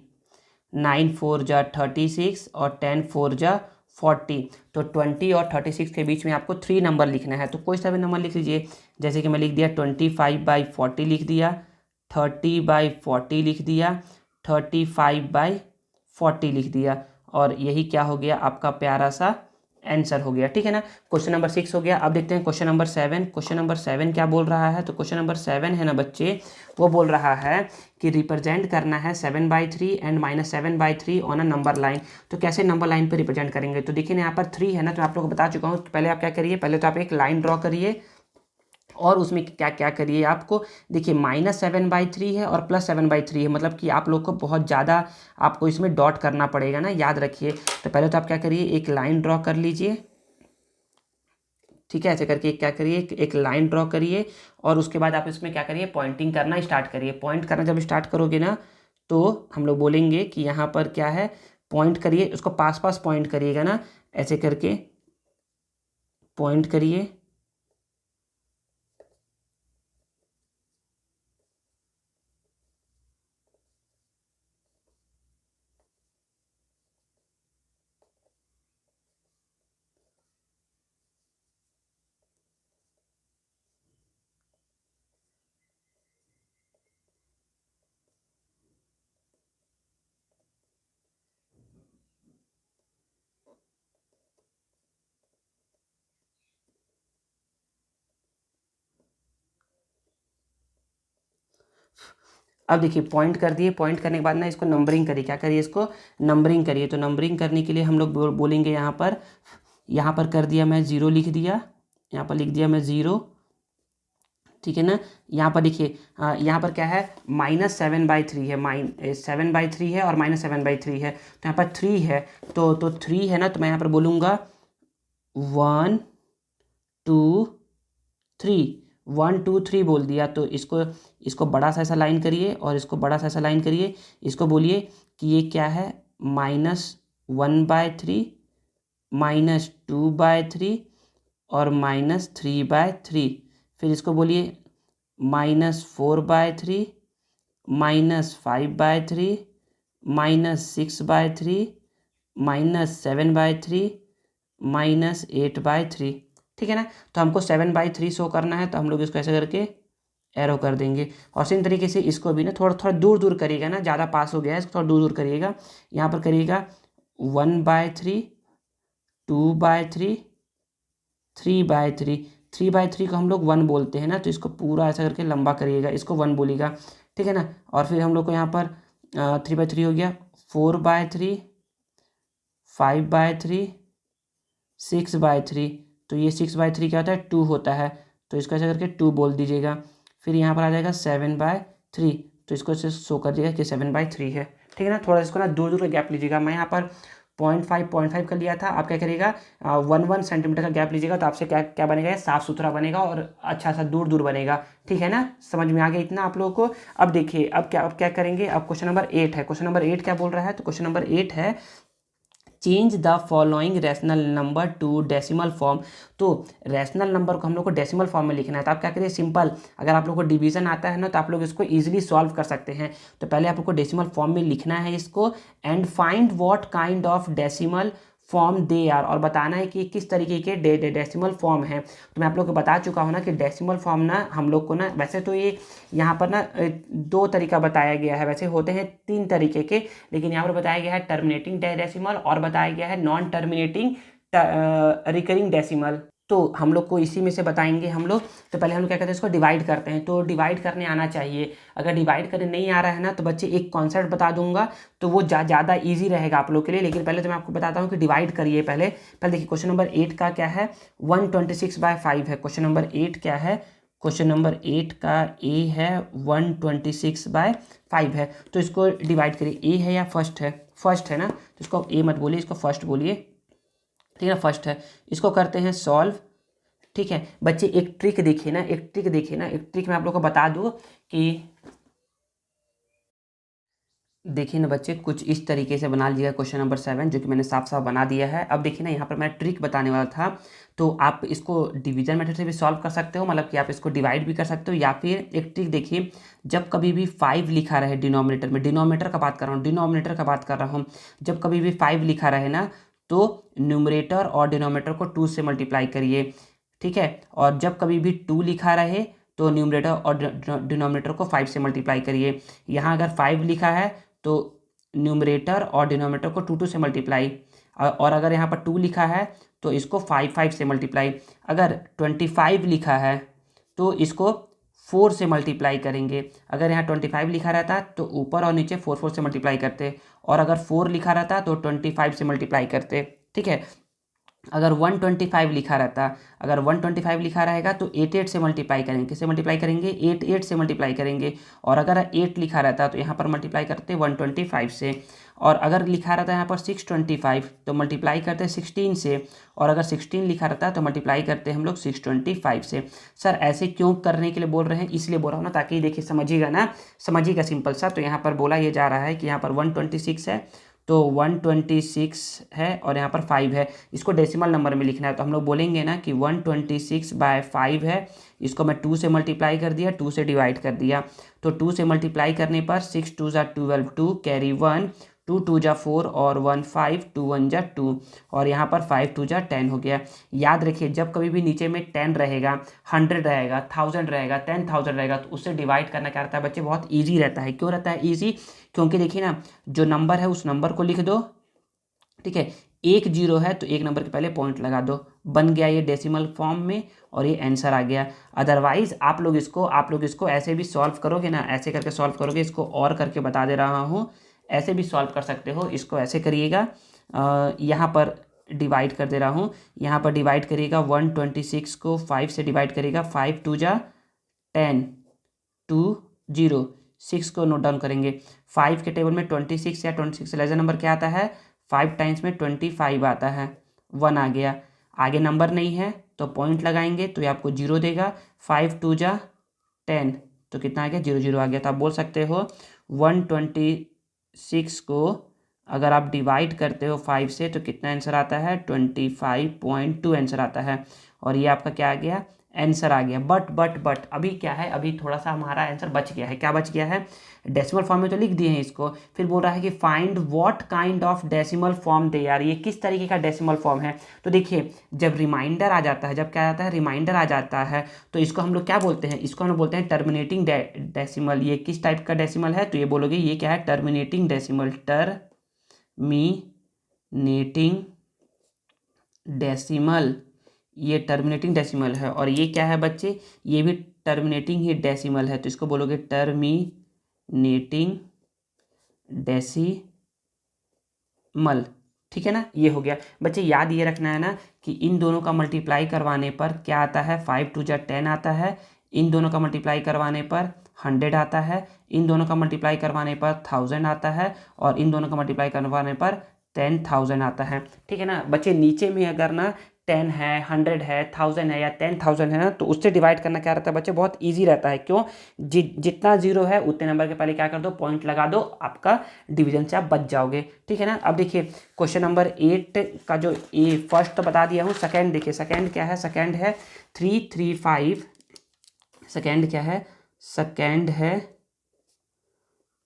9 4 जा 36 और 10 4 जा 40। तो 20 और 36 के बीच में आपको 3 नंबर लिखना है, तो कोई सा भी नंबर लिख लीजिए। जैसे कि मैं लिख दिया 25/40 लिख दिया, 30/40 लिख दिया, 35/40 लिख दिया, और यही क्या हो गया आपका प्यारा सा आंसर हो गया। ठीक है ना, क्वेश्चन नंबर 6 हो गया। अब देखते हैं क्वेश्चन नंबर 7। क्वेश्चन नंबर 7 क्या बोल रहा है? तो क्वेश्चन नंबर 7 है ना बच्चे, वो बोल रहा है कि रिप्रेजेंट करना है 7/3 and -7/3 on a number line. तो कैसे नंबर लाइन पे रिप्रेजेंट करेंगे? तो देखिए ना यहाँ पर 3 है ना, तो आप लोगों को बता चुका हूँ। पहले आप क्या करिए, पहले तो आप एक लाइन ड्रॉ करिए और उसमें क्या क्या करिए आपको, देखिए -7/3 है और +7/3 है, मतलब कि आप लोग को बहुत ज़्यादा आपको इसमें डॉट करना पड़ेगा ना, याद रखिए। तो पहले तो आप क्या करिए, एक लाइन ड्रॉ कर लीजिए। ठीक है, ऐसे करके क्या करिए, एक लाइन ड्रॉ करिए और उसके बाद आप इसमें क्या करिए, पॉइंटिंग करना स्टार्ट करिए। पॉइंट करना जब स्टार्ट करोगे ना, तो हम लोग बोलेंगे कि यहाँ पर क्या है, पॉइंट करिए, उसको पास पास पॉइंट करिएगा ना, ऐसे करके पॉइंट करिए। अब देखिए पॉइंट कर दिए, पॉइंट करने के बाद ना इसको नंबरिंग करिए, क्या करिए, इसको नंबरिंग करिए। तो नंबरिंग करने के लिए हम लोग बोलेंगे यहाँ पर कर दिया मैं 0 लिख दिया, यहाँ पर लिख दिया मैं 0। ठीक है ना, यहाँ पर देखिए यहाँ पर क्या है, -7/3 है, -7/3 है और -7/3 है, तो यहाँ पर 3 है। तो 3 है ना, तो मैं यहाँ पर बोलूँगा 1 2 3, 1 2 3 बोल दिया। तो इसको बड़ा सा ऐसा लाइन करिए और इसको बड़ा सा ऐसा लाइन करिए। इसको बोलिए कि ये क्या है, -1/3, -2/3 और -3/3। फिर इसको बोलिए -4/3, -5/3, -6/3, -7/3, -8/3। ठीक है ना, तो हमको 7/3 शो करना है, तो हम लोग इसको ऐसे करके एरो कर देंगे। और सेम तरीके से इसको भी ना थोड़ा थोड़ा दूर दूर करिएगा ना, ज़्यादा पास हो गया है, इसको थोड़ा दूर दूर करिएगा। यहाँ पर करिएगा 1/3, 2/3, 3/3। 3/3 को हम लोग 1 बोलते हैं ना, तो इसको पूरा ऐसा करके लंबा करिएगा, इसको 1 बोलिएगा। ठीक है ना, और फिर हम लोग को यहाँ पर 3/3 हो गया, 4/3, 5/3, 6/3। तो ये 6/3 क्या होता है, 2 होता है, तो इसको ऐसा करके 2 बोल दीजिएगा। फिर यहाँ पर आ जाएगा 7/3, तो इसको ऐसे शो कर दीजिएगा कि 7/3 है। ठीक है ना, थोड़ा इसको ना दूर दूर का गैप लीजिएगा। मैं यहाँ पर 0.5 का लिया था, आप क्या करिएगा 1 सेंटीमीटर का गैप लीजिएगा, तो आपसे क्या क्या बनेगा, ये साफ़ सुथरा बनेगा और अच्छा सा दूर दूर बनेगा। ठीक है ना, समझ में आ गया इतना आप लोगों को? अब देखिए अब क्या करेंगे, अब क्वेश्चन नंबर 8 है। क्वेश्चन नंबर 8 क्या बोल रहा है? तो क्वेश्चन नंबर 8 है, change the following rational number two decimal form. तो रैशनल नंबर को हम लोग को डेसिमल फॉर्म में लिखना है। तो आप क्या करिए, सिंपल, अगर आप लोग को डिवीजन आता है ना, तो आप लोग इसको इजीली सॉल्व कर सकते हैं। तो पहले आप लोग को डेसिमल फॉर्म में लिखना है इसको, and find what kind of decimal form they are, और बताना है कि किस तरीके के डेसिमल फॉर्म है। तो मैं आप लोग को बता चुका हूँ ना कि डेसिमल फॉर्म ना हम लोग को ना, वैसे तो ये यहाँ पर ना 2 तरीका बताया गया है, वैसे होते हैं 3 तरीके के, लेकिन यहाँ पर बताया गया है टर्मिनेटिंग डेसिमल और बताया गया है नॉन टर्मिनेटिंग रिकरिंग डेसिमल। तो हम लोग को इसी में से बताएंगे हम लोग। तो पहले हम लोग क्या करते हैं, इसको डिवाइड करते हैं। तो डिवाइड करने आना चाहिए, अगर डिवाइड करने नहीं आ रहा है ना, तो बच्चे एक कॉन्सेप्ट बता दूंगा, तो वो ज़्यादा ईजी रहेगा आप लोग के लिए। लेकिन पहले तो मैं आपको बताता हूँ कि डिवाइड करिए। पहले देखिए क्वेश्चन नंबर 8 का क्या है, 126/5 है। क्वेश्चन नंबर 8 क्या है, क्वेश्चन नंबर 8 का ए है 126/5 है। तो इसको डिवाइड करिए, ए है या फर्स्ट है, फर्स्ट है ना, तो इसको आप ए मत बोलिए, इसको फर्स्ट बोलिए। ठीक है ना, फर्स्ट है। इसको करते हैं सॉल्व। ठीक है बच्चे, एक ट्रिक देखिए ना, एक ट्रिक मैं आप लोग को बता दूँ कि देखिए ना बच्चे, कुछ इस तरीके से बना लीजिएगा क्वेश्चन नंबर 7, जो कि मैंने साफ साफ बना दिया है। अब देखिए ना, यहाँ पर मैं ट्रिक बताने वाला था, तो आप इसको डिवीजन मेथड से भी सॉल्व कर सकते हो, मतलब कि आप इसको डिवाइड भी कर सकते हो, या फिर एक ट्रिक देखिए, जब कभी भी 5 लिखा रहे डिनोमिनेटर में, डिनोमिनेटर का बात कर रहा हूँ, जब कभी भी 5 लिखा रहे ना, तो न्यूमरेटर और डिनोमिनेटर को 2 से मल्टीप्लाई करिए। ठीक है, और जब कभी भी 2 लिखा रहे, तो न्यूमरेटर और डिनोमिनेटर को 5 से मल्टीप्लाई करिए। यहाँ अगर 5 लिखा है तो न्यूमरेटर और डिनोमिनेटर को 2 से मल्टीप्लाई, और अगर यहाँ पर 2 लिखा है तो इसको 5 से मल्टीप्लाई। अगर 25 लिखा है तो इसको 4 से मल्टीप्लाई करेंगे। अगर यहाँ 25 लिखा रहता तो ऊपर और नीचे 4 से मल्टीप्लाई करते, और अगर 4 लिखा रहता तो 25 से मल्टीप्लाई करते। ठीक है, अगर 125 लिखा रहता, अगर 125 लिखा रहेगा तो 8 से मल्टीप्लाई करेंगे। किससे मल्टीप्लाई करेंगे? 8 से मल्टीप्लाई करेंगे। और अगर 8 लिखा रहता तो यहाँ पर मल्टीप्लाई करते 125 से। और अगर लिखा रहता यहाँ पर 625 तो मल्टीप्लाई करते 16 से। और अगर 16 लिखा रहता तो मल्टीप्लाई करते हम लोग 625 से। सर ऐसे क्यों करने के लिए बोल रहे हैं? इसलिए बोल रहा हूँ ना, ताकि देखिए समझिएगा ना, समझिएगा सिंपल सा। तो यहाँ पर बोला ये जा रहा है कि यहाँ पर 126 है, तो 126 है और यहाँ पर 5 है। इसको डेसिमल नंबर में लिखना है, तो हम लोग बोलेंगे ना कि 126/5 है। इसको मैं 2 से मल्टीप्लाई कर दिया, 2 से डिवाइड कर दिया। तो 2 से मल्टीप्लाई करने पर 6 2 ज़ा 12, 2 कैरी 1, 2 2 ज़ा 4 और 1 5, 2 1 ज़ा 2, और यहाँ पर 5 2 ज़ा 10 हो गया। याद रखिए, जब कभी भी नीचे में 10 रहेगा, 100 रहेगा, 1000 रहेगा, 10,000 रहेगा, तो उससे डिवाइड करना क्या रहता है बच्चे? बहुत ईजी रहता है। क्यों रहता है ईजी? क्योंकि देखिए ना, जो नंबर है उस नंबर को लिख दो। ठीक है, एक जीरो है तो एक नंबर के पहले पॉइंट लगा दो, बन गया ये डेसिमल फॉर्म में, और ये आंसर आ गया। अदरवाइज आप लोग इसको ऐसे भी सॉल्व करोगे ना, ऐसे करके सॉल्व करोगे। इसको और करके बता दे रहा हूँ, ऐसे भी सॉल्व कर सकते हो। इसको ऐसे करिएगा, यहाँ पर डिवाइड कर दे रहा हूँ। यहाँ पर डिवाइड करिएगा 126 को 5 से डिवाइड करिएगा, 5 2 ज़ा 10, 2 0, 6 को नोट डाउन करेंगे। 5 के टेबल में 26 या 26 से लेजर नंबर क्या आता है? 5 टाइम्स में 25 आता है, 1 आ गया। आगे नंबर नहीं है तो पॉइंट लगाएंगे तो ये आपको 0 देगा। 5 2 ज़ा 10, तो कितना आ गया? 0 0 आ गया। तो आप बोल सकते हो 126 को अगर आप डिवाइड करते हो 5 से तो कितना आंसर आता है? 25.2 आंसर आता है। और ये आपका क्या आ गया? आंसर आ गया। बट अभी क्या है? अभी थोड़ा सा हमारा आंसर बच गया है। क्या बच गया है? डेसिमल फॉर्म में तो लिख दिए हैं इसको, फिर बोल रहा है कि find what kind of decimal form they are. ये किस तरीके का डेसिमल फॉर्म है? तो देखिए, जब रिमाइंडर आ जाता है, जब क्या आता है? रिमाइंडर आ जाता है, तो इसको हम लोग क्या बोलते हैं? इसको हम लोग बोलते हैं टर्मिनेटिंग डेसिमल। ये किस टाइप का डेसिमल है? तो ये बोलोगे ये क्या है? Terminating decimal. टर्मिनेटिंग डेसिमल, ये टर्मिनेटिंग डेसिमल है। और ये क्या है बच्चे? ये भी टर्मिनेटिंग ही डेसिमल है, तो इसको बोलोगे टर्मिनेटिंग डेसिमल। ठीक है ना, ये हो गया। बच्चे याद ये रखना है ना कि इन दोनों का मल्टीप्लाई करवाने पर क्या आता है? 5 2 ज़ा 10 आता है। इन दोनों का मल्टीप्लाई करवाने पर 100 आता है। इन दोनों का मल्टीप्लाई करवाने पर 1000 आता है। और इन दोनों का मल्टीप्लाई करवाने पर 10,000 आता है। ठीक है ना बच्चे, नीचे में अगर ना 10 है, 100 है, 1000 है या 10,000 है ना, तो उससे डिवाइड करना क्या रहता है बच्चे? बहुत इजी रहता है। क्यों? जितना जीरो है उतने नंबर के पहले क्या कर दो? पॉइंट लगा दो, आपका डिवीजन से आप बच जाओगे। ठीक है ना। अब देखिए क्वेश्चन नंबर 8 का जो ए फर्स्ट तो बता दिया हूँ, सेकेंड देखिए। सेकेंड क्या है? सेकेंड है 335। सेकेंड क्या है? सेकेंड है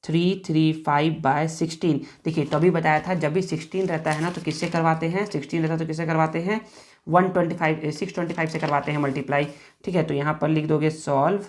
335/16। देखिए तो अभी बताया था, जब भी 16 रहता है ना तो किससे करवाते हैं? 16 रहता है तो किससे करवाते हैं? 625 से करवाते हैं मल्टीप्लाई। ठीक है, तो यहाँ पर लिख दोगे सॉल्व।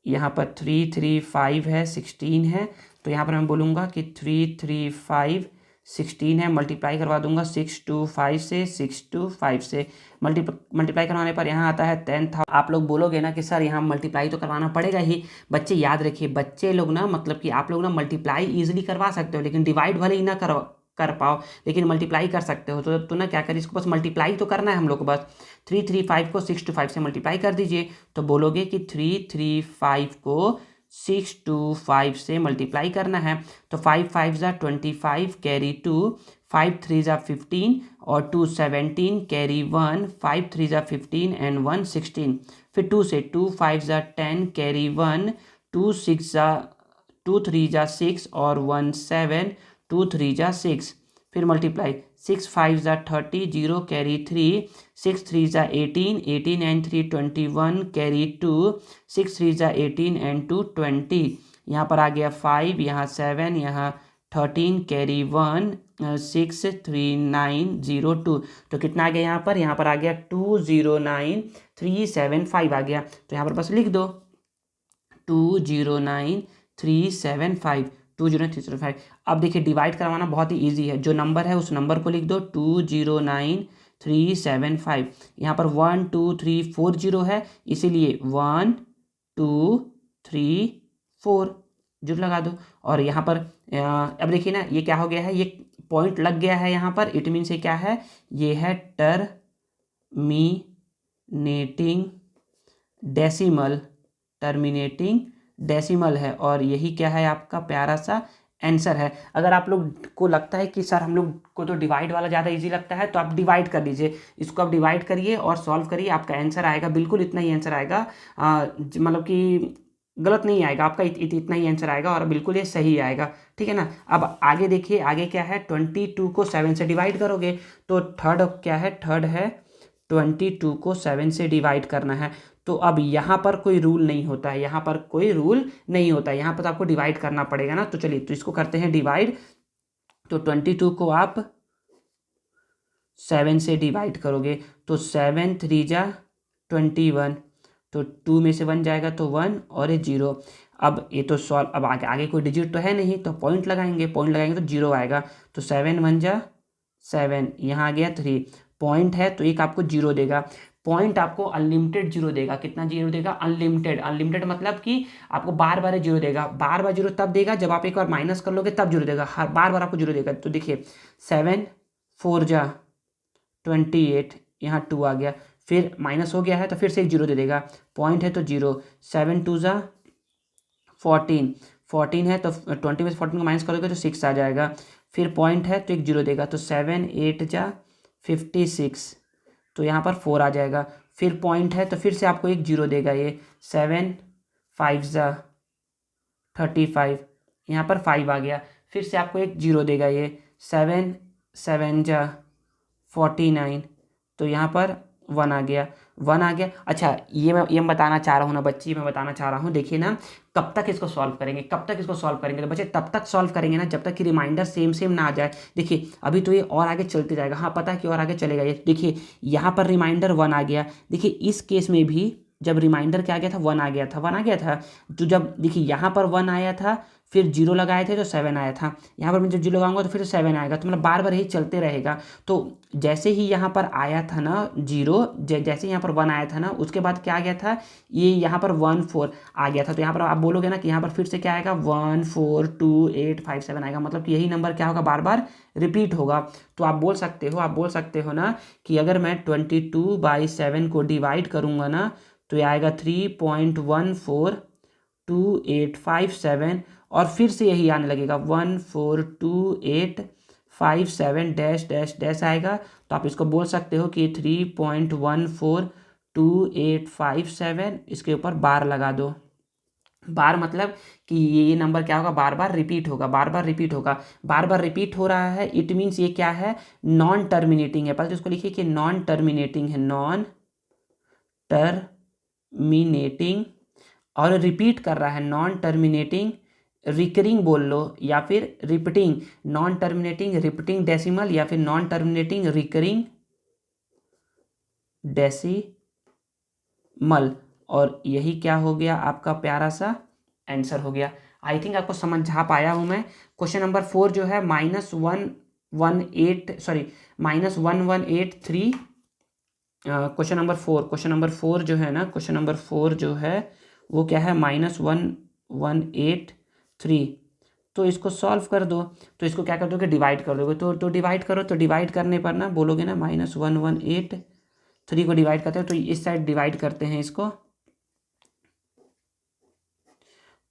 यहाँ पर 335 है, 16 है, तो यहाँ पर मैं बोलूँगा कि 335 16 है, मल्टीप्लाई करवा दूंगा 625 से, 625 से मल्टीप्लाई करवाने पर यहाँ आता है 10,000। आप लोग बोलोगे ना कि सर यहाँ मल्टीप्लाई तो करवाना पड़ेगा ही। बच्चे याद रखिए, बच्चे लोग ना, मतलब कि आप लोग ना मल्टीप्लाई ईजिली करवा सकते हो, लेकिन डिवाइड भले ही ना कर पाओ, लेकिन मल्टीप्लाई कर सकते हो। तो ना क्या करिए, इसको बस मल्टीप्लाई तो करना है हम लोग को। बस 335 को 625 से मल्टीप्लाई कर दीजिए, तो बोलोगे कि 335 को 625 से मल्टीप्लाई करना है। तो 5 5 ज़ा 25 कैरी 2, 5 3 ज़ा 15 और 2 17 कैरी 1, 5 3 ज़ा 15 एंड 1 16। फिर 2 से 2 5 ज़ा 10 कैरी 1, 2 6 ज़ा 2 3 ज़ा 6 और 1 7, 2 3 ज़ा 6। फिर मल्टीप्लाई 6 5 ज़ा 30, 0 कैरी 3, 6 3 ज़ा 18, 18 एंड 3 21 कैरी 2, 6 3 ज़ा 18 एंड 2 20। यहाँ पर आ गया 5, यहाँ 7, यहाँ 13 कैरी 1, 6 3 9 0 2। तो कितना आ गया यहाँ पर? यहाँ पर आ गया 209375 आ गया। तो यहाँ पर बस लिख दो 209375। 375 209,305। अब देखिए डिवाइड करवाना बहुत ही ईजी है, जो नंबर है उस नंबर को लिख दो 209375। यहाँ पर 1 2 3 4 जीरो है, इसीलिए 1 2 3 4 जीरो लगा दो। और यहाँ पर अब देखिए ना, ये क्या हो गया है, ये पॉइंट लग गया है यहाँ पर, इट मीन से क्या है, ये है टर्मिनेटिंग डेसिमल, टर्मिनेटिंग डेसिमल है, और यही क्या है आपका प्यारा सा आंसर है। अगर आप लोग को लगता है कि सर हम लोग को तो डिवाइड वाला ज़्यादा इजी लगता है, तो आप डिवाइड कर लीजिए, इसको आप डिवाइड करिए और सॉल्व करिए, आपका आंसर आएगा, बिल्कुल इतना ही आंसर आएगा, मतलब कि गलत नहीं आएगा आपका, इतना ही आंसर आएगा और बिल्कुल ये सही आएगा, ठीक है ना। अब आगे देखिए, आगे क्या है, 22 को 7 से डिवाइड करोगे, तो थर्ड क्या है, थर्ड है 22 को 7 से डिवाइड करना है। तो अब यहाँ पर कोई रूल नहीं होता है, यहाँ पर कोई रूल नहीं होता है, यहाँ पर तो आपको डिवाइड करना पड़ेगा ना। तो चलिए, तो इसको करते हैं डिवाइड। तो 22 को आप 7 से डिवाइड करोगे, तो 7 3 जा 21, तो 2 में से 1 जाएगा तो 1 और ये 0। अब ये तो सॉल्व, अब आगे कोई डिजिट तो है नहीं, तो पॉइंट लगाएंगे, पॉइंट लगाएंगे तो 0 आएगा, तो 7 1 जा 7, यहाँ आ गया 3, पॉइंट है तो एक आपको 0 देगा। पॉइंट आपको अनलिमिटेड 0 देगा, कितना 0 देगा, अनलिमिटेड। अनलिमिटेड मतलब कि आपको बार बार 0 देगा, बार बार 0 तब देगा जब आप एक बार माइनस कर लोगे, तब 0 देगा, हर बार बार आपको 0 देगा। तो देखिए 7 4 जा 28, यहाँ 2 आ गया, फिर माइनस हो गया है तो फिर से एक 0 दे देगा, पॉइंट है तो 0। 7 2 जा 14, 14 है तो 20 में से 14 को माइनस करोगे तो 6 आ जाएगा, फिर पॉइंट है तो एक 0 देगा, तो 7 8 जा 56, तो यहाँ पर 4 आ जाएगा, फिर पॉइंट है तो फिर से आपको एक 0 देगा, ये 7 5 जा 35, यहाँ पर 5 आ गया, फिर से आपको एक 0 देगा, ये 7 7 जा 49, तो यहाँ पर 1 आ गया, 1 आ गया। अच्छा, ये मैं बताना चाह रहा हूँ ना बच्ची, मैं बताना चाह रहा हूँ, देखिए ना, कब तक इसको सॉल्व करेंगे, कब तक इसको सॉल्व करेंगे, तो बच्चे तब तक सॉल्व करेंगे ना जब तक कि रिमाइंडर सेम सेम ना आ जाए। देखिए अभी तो ये और आगे चलते जाएगा, हाँ पता है कि और आगे चलेगा ये। देखिए यहाँ पर रिमाइंडर 1 आ गया, देखिए इस केस में भी जब रिमाइंडर क्या आ गया था, 1 आ गया था, 1 आ गया था। तो जब देखिए यहाँ पर 1 आया था, फिर 0 लगाए थे तो 7 आया था, यहाँ पर मैं जब 0 लगाऊंगा तो फिर 7 आएगा, तो मतलब बार बार यही चलते रहेगा। तो जैसे ही यहाँ पर आया था ना 0, जैसे यहाँ पर 1 आया था ना, उसके बाद क्या आ गया था, ये यहाँ पर 1 4 आ गया था। तो यहाँ पर आप बोलोगे ना कि यहाँ पर फिर से क्या आएगा, 1 4 2 8 5 7 आएगा, मतलब कि यही नंबर क्या होगा, बार बार रिपीट होगा। तो आप बोल सकते हो ना कि अगर मैं 22/7 को डिवाइड करूँगा ना, तो ये आएगा 3.14285 और फिर से यही आने लगेगा 14285 डैश डैश डैश आएगा। तो आप इसको बोल सकते हो कि 3.14285, इसके ऊपर बार लगा दो। बार मतलब कि ये नंबर क्या होगा, बार बार रिपीट होगा, बार बार रिपीट होगा, बार बार रिपीट हो रहा है, इट मीन्स ये क्या है, नॉन टर्मिनेटिंग है। पहले तो इसको लिखिए कि नॉन टर्मिनेटिंग है, नॉन टर्मिनेटिंग, और रिपीट कर रहा है, नॉन टर्मिनेटिंग रिकरिंग बोल लो, या फिर repeating, non terminating repeating decimal, या फिर नॉन टर्मिनेटिंग रिकरिंग डेसिमल। और यही क्या हो गया, आपका प्यारा सा आंसर हो गया। आई थिंक आपको समझा पाया हूँ मैं। क्वेश्चन नंबर 4 जो है -1183, क्वेश्चन नंबर 4 जो है ना, क्वेश्चन नंबर 4 जो है वो क्या है, -1183। तो इसको सॉल्व कर दो, तो इसको क्या कर दोगे, डिवाइड कर दोगे, तो डिवाइड करो, तो डिवाइड करने पर ना बोलोगे ना -1183 को डिवाइड करते हैं, तो इस साइड डिवाइड करते हैं इसको,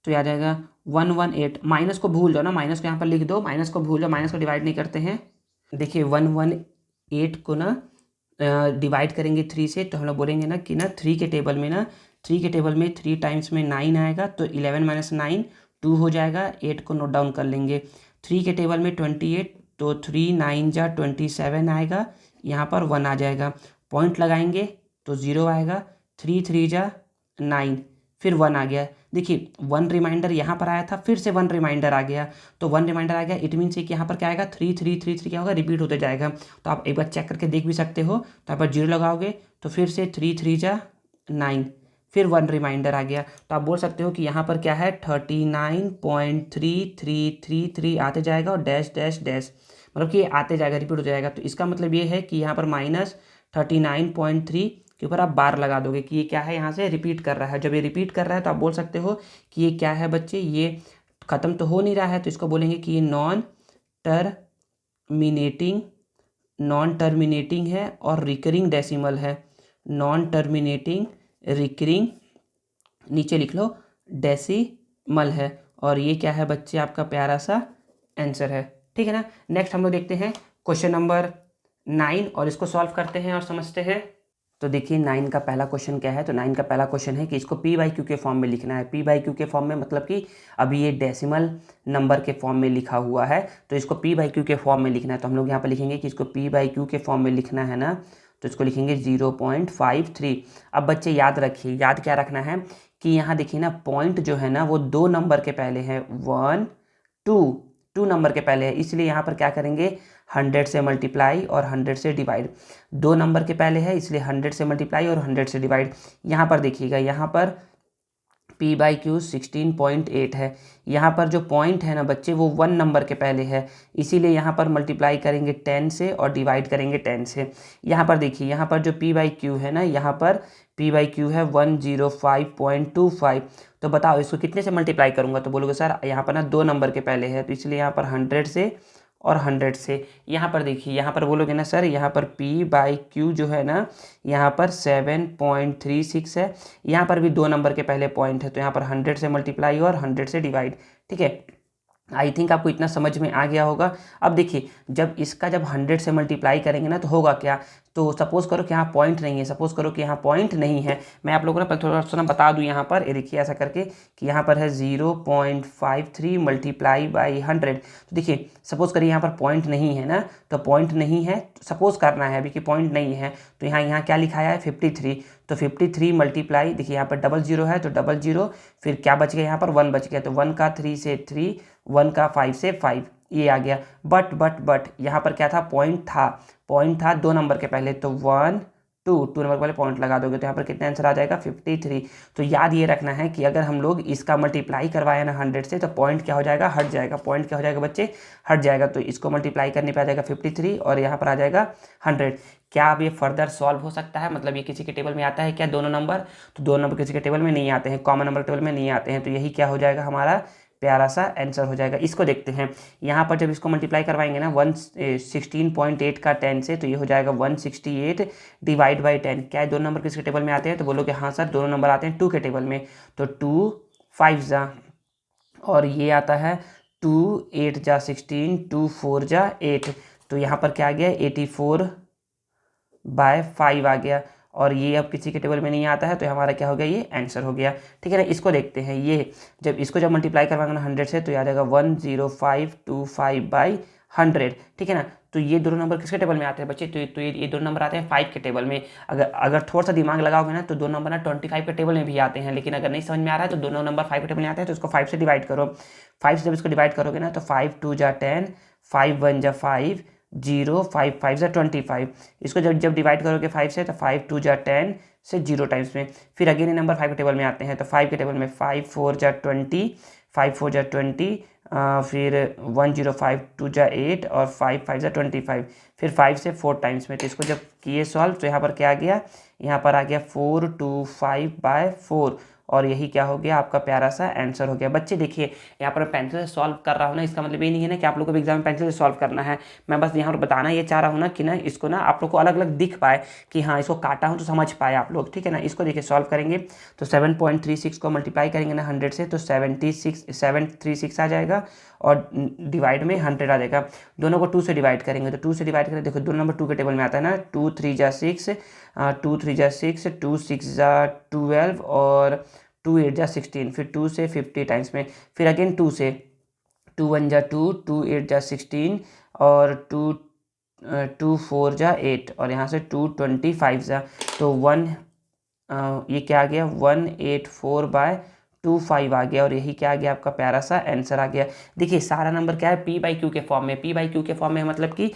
तो याद आएगा 118। माइनस को भूल जाओ ना, माइनस को यहाँ पर लिख दो, माइनस को भूल जाओ, माइनस को डिवाइड नहीं करते हैं। देखिए 118 को ना डिवाइड करेंगे 3 से, तो हम लोग बोलेंगे ना कि ना 3 के टेबल में ना, 3 के टेबल में 3 टाइम्स में 9 आएगा, तो 11 - 9 2 हो जाएगा। 8 को नोट डाउन कर लेंगे। 3 के टेबल में 28, तो 3 9 जा 27 आएगा, यहाँ पर 1 आ जाएगा, पॉइंट लगाएंगे तो 0 आएगा। 3 3 जा 9, फिर 1 आ गया। देखिए 1 रिमाइंडर यहाँ पर आया था, फिर से 1 रिमाइंडर आ गया, तो 1 रिमाइंडर आ गया, इट मीन्स कि यहाँ पर क्या आएगा, 3 3 3 3 क्या होगा, रिपीट होते जाएगा। तो आप एक बार चेक करके देख भी सकते हो। तो यहाँ पर 0 लगाओगे तो फिर से 3 3 जा 9, फिर 1 रिमाइंडर आ गया। तो आप बोल सकते हो कि यहाँ पर क्या है 39.3333 आते जाएगा और डैश डैश डैश, मतलब कि आते जाएगा, रिपीट हो जाएगा। तो इसका मतलब ये है कि यहाँ पर -39.3 के ऊपर आप बार लगा दोगे कि ये क्या है, यहाँ से रिपीट कर रहा है। जब ये रिपीट कर रहा है तो आप बोल सकते हो कि ये क्या है बच्चे, ये ख़त्म तो हो नहीं रहा है, तो इसको बोलेंगे कि ये नॉन टर्मिनेटिंग है और रिकरिंग डेसिमल है। नॉन टर्मिनेटिंग रिकरिंग, नीचे लिख लो डेसिमल है। और ये क्या है बच्चे, आपका प्यारा सा आंसर है। ठीक है ना। नेक्स्ट हम लोग देखते हैं क्वेश्चन नंबर 9 और इसको सॉल्व करते हैं और समझते हैं। तो देखिए 9 का पहला क्वेश्चन क्या है। तो 9 का पहला क्वेश्चन है कि इसको p/q के फॉर्म में लिखना है। p/q के फॉर्म में मतलब कि अभी ये डेसिमल नंबर के फॉर्म में लिखा हुआ है, तो इसको p/q के फॉर्म में लिखना है। तो हम लोग यहाँ पर लिखेंगे कि इसको p/q के फॉर्म में लिखना है ना, तो इसको लिखेंगे 0.53। अब बच्चे याद रखिए, याद क्या रखना है कि यहाँ देखिए ना, पॉइंट जो है ना वो 2 नंबर के पहले है, 1 2 नंबर के पहले है, इसलिए यहाँ पर क्या करेंगे 100 से मल्टीप्लाई और 100 से डिवाइड। 2 नंबर के पहले है इसलिए 100 से मल्टीप्लाई और 100 से डिवाइड। यहाँ पर देखिएगा, यहाँ पर p/q 16.8 है। यहाँ पर जो पॉइंट है ना बच्चे वो 1 नंबर के पहले है, इसीलिए यहाँ पर मल्टीप्लाई करेंगे 10 से और डिवाइड करेंगे 10 से। यहाँ पर देखिए, यहाँ पर जो p/q है ना, यहाँ पर p/q है 105.25। तो बताओ इसको कितने से मल्टीप्लाई करूँगा, तो बोलोगे सर यहाँ पर ना 2 नंबर के पहले है, तो इसलिए यहाँ पर 100 से और 100 से। यहाँ पर देखिए, यहाँ पर बोलोगे ना सर यहाँ पर p/q जो है ना, यहाँ पर 7.36 है। यहाँ पर भी 2 नंबर के पहले पॉइंट है, तो यहाँ पर 100 से मल्टीप्लाई और 100 से डिवाइड। ठीक है, आई थिंक आपको इतना समझ में आ गया होगा। अब देखिए, जब 100 से मल्टीप्लाई करेंगे ना तो होगा क्या, तो सपोज करो कि यहाँ पॉइंट नहीं है, सपोज करो कि यहाँ पॉइंट नहीं है। मैं आप लोगों को ना थोड़ा सा ना बता दूँ यहाँ पर, ये देखिए ऐसा करके कि यहाँ पर है 0.53 मल्टीप्लाई बाई 100। तो देखिए सपोज करिए यहाँ पर पॉइंट नहीं है ना, तो पॉइंट नहीं है, सपोज करना है अभी कि पॉइंट नहीं है, तो यहाँ क्या लिखाया है 53। तो 53 मल्टीप्लाई, देखिए यहाँ पर 00 है तो 00, फिर क्या बच गया यहाँ पर 1 बच गया, तो 1 का 3 से 3, 1 का 5 से 5, ये आ गया। बट यहाँ पर क्या था, पॉइंट था 2 नंबर के पहले, तो 1 2 नंबर पहले पॉइंट लगा दोगे तो यहाँ पर कितना आंसर आ जाएगा 53। तो याद ये रखना है कि अगर हम लोग इसका मल्टीप्लाई करवाए ना 100 से, तो पॉइंट क्या हो जाएगा, हट जाएगा। पॉइंट क्या हो जाएगा बच्चे, हट जाएगा। तो इसको मल्टीप्लाई करने पे आ जाएगा 53 और यहाँ पर आ जाएगा 100। क्या अब ये फर्दर सॉल्व हो सकता है, मतलब ये किसी के टेबल में आता है क्या दोनों नंबर, तो दोनों नंबर किसी के टेबल में नहीं आते हैं, कॉमन नंबर टेबल में नहीं आते हैं। तो यही क्या हो जाएगा, हमारा प्यारा सा आंसर हो जाएगा। इसको देखते हैं, यहाँ पर जब इसको मल्टीप्लाई करवाएंगे ना 16.8 का 10 से, तो ये हो जाएगा 168 डिवाइड बाई 10। क्या है, दोनों नंबर किसके टेबल में आते हैं, तो बोलोगे हाँ सर दोनों नंबर आते हैं 2 के टेबल में। तो 2 5 जा, और ये आता है 2 8 जा 16, 2 4 जा 8, तो यहाँ पर क्या आ गया 84/5 आ गया। और ये अब किसी के टेबल में नहीं आता है, तो हमारा क्या हो गया, ये आंसर हो गया। ठीक है ना। इसको देखते हैं, ये जब मल्टीप्लाई करवाएंगे ना 100 से, तो याद आएगा 10525/100। ठीक है ना। तो ये दोनों नंबर किसके टेबल में आते हैं बच्चे, तो ये दोनों नंबर आते हैं 5 के टेबल में। अगर थोड़ा सा दिमाग लगाओगे ना तो दोनों नंबर ना 25 के टेबल में भी आते हैं, लेकिन अगर नहीं समझ में आ रहा है तो दोनों नंबर 5 के टेबल में आते हैं, तो इसको 5 से डिवाइड करो। 5 से जब इसको डिवाइड करोगे ना, तो 5 2 जा 10, 5 1 जा 5, 0 5 5 जा 25। इसको जब डिवाइड करोगे 5 से, तो 5 2 जा 10 से 0 टाइम्स में। फिर अगेन ये नंबर 5 के टेबल में आते हैं, तो 5 के टेबल में 5 4 जा 20, 5 4 जा 20, फिर 1 0 5 2 जा 8 और 5 5 जा 25, फिर 5 से 4 टाइम्स में। तो इसको जब किए सॉल्व, तो यहाँ पर क्या आ गया, यहाँ पर आ गया 425/4, और यही क्या हो गया, आपका प्यारा सा आंसर हो गया। बच्चे देखिए, यहाँ पर पेंसिल से सॉल्व कर रहा हूँ ना, इसका मतलब ये नहीं है ना कि आप लोगों को भी एग्जाम में पेंसिल से सॉल्व करना है। मैं बस यहाँ पर बताना ये चाह रहा हूँ ना कि ना इसको ना आप लोग को अलग अलग दिख पाए कि हाँ इसको काटा हूँ तो समझ पाए आप लोग। ठीक है ना। इसको देखिए सॉल्व करेंगे तो 7.36 को मल्टीप्लाई करेंगे ना 100 से, तो 736 आ जाएगा, और डिवाइड में 100 आ जाएगा। दोनों को 2 से डिवाइड करेंगे, तो 2 से डिवाइड करें, देखो दोनों नंबर 2 के टेबल में आता है ना, 2 3 जा 6, 2 3 जा 6, 2 6 जा 12 और 2 8 जा 16, फिर 2 से 50 टाइम्स में, फिर अगेन 2 से, 2 1 जा 2, 2 8 जा 16 और 2 4 जा 8, और यहाँ से 2 25 जा, तो ये क्या आ गया 184/25 आ गया, और यही क्या आ गया, आपका प्यारा सा आंसर आ गया। देखिए सारा नंबर क्या है, p/q के फॉर्म में। p/q के फॉर्म में मतलब कि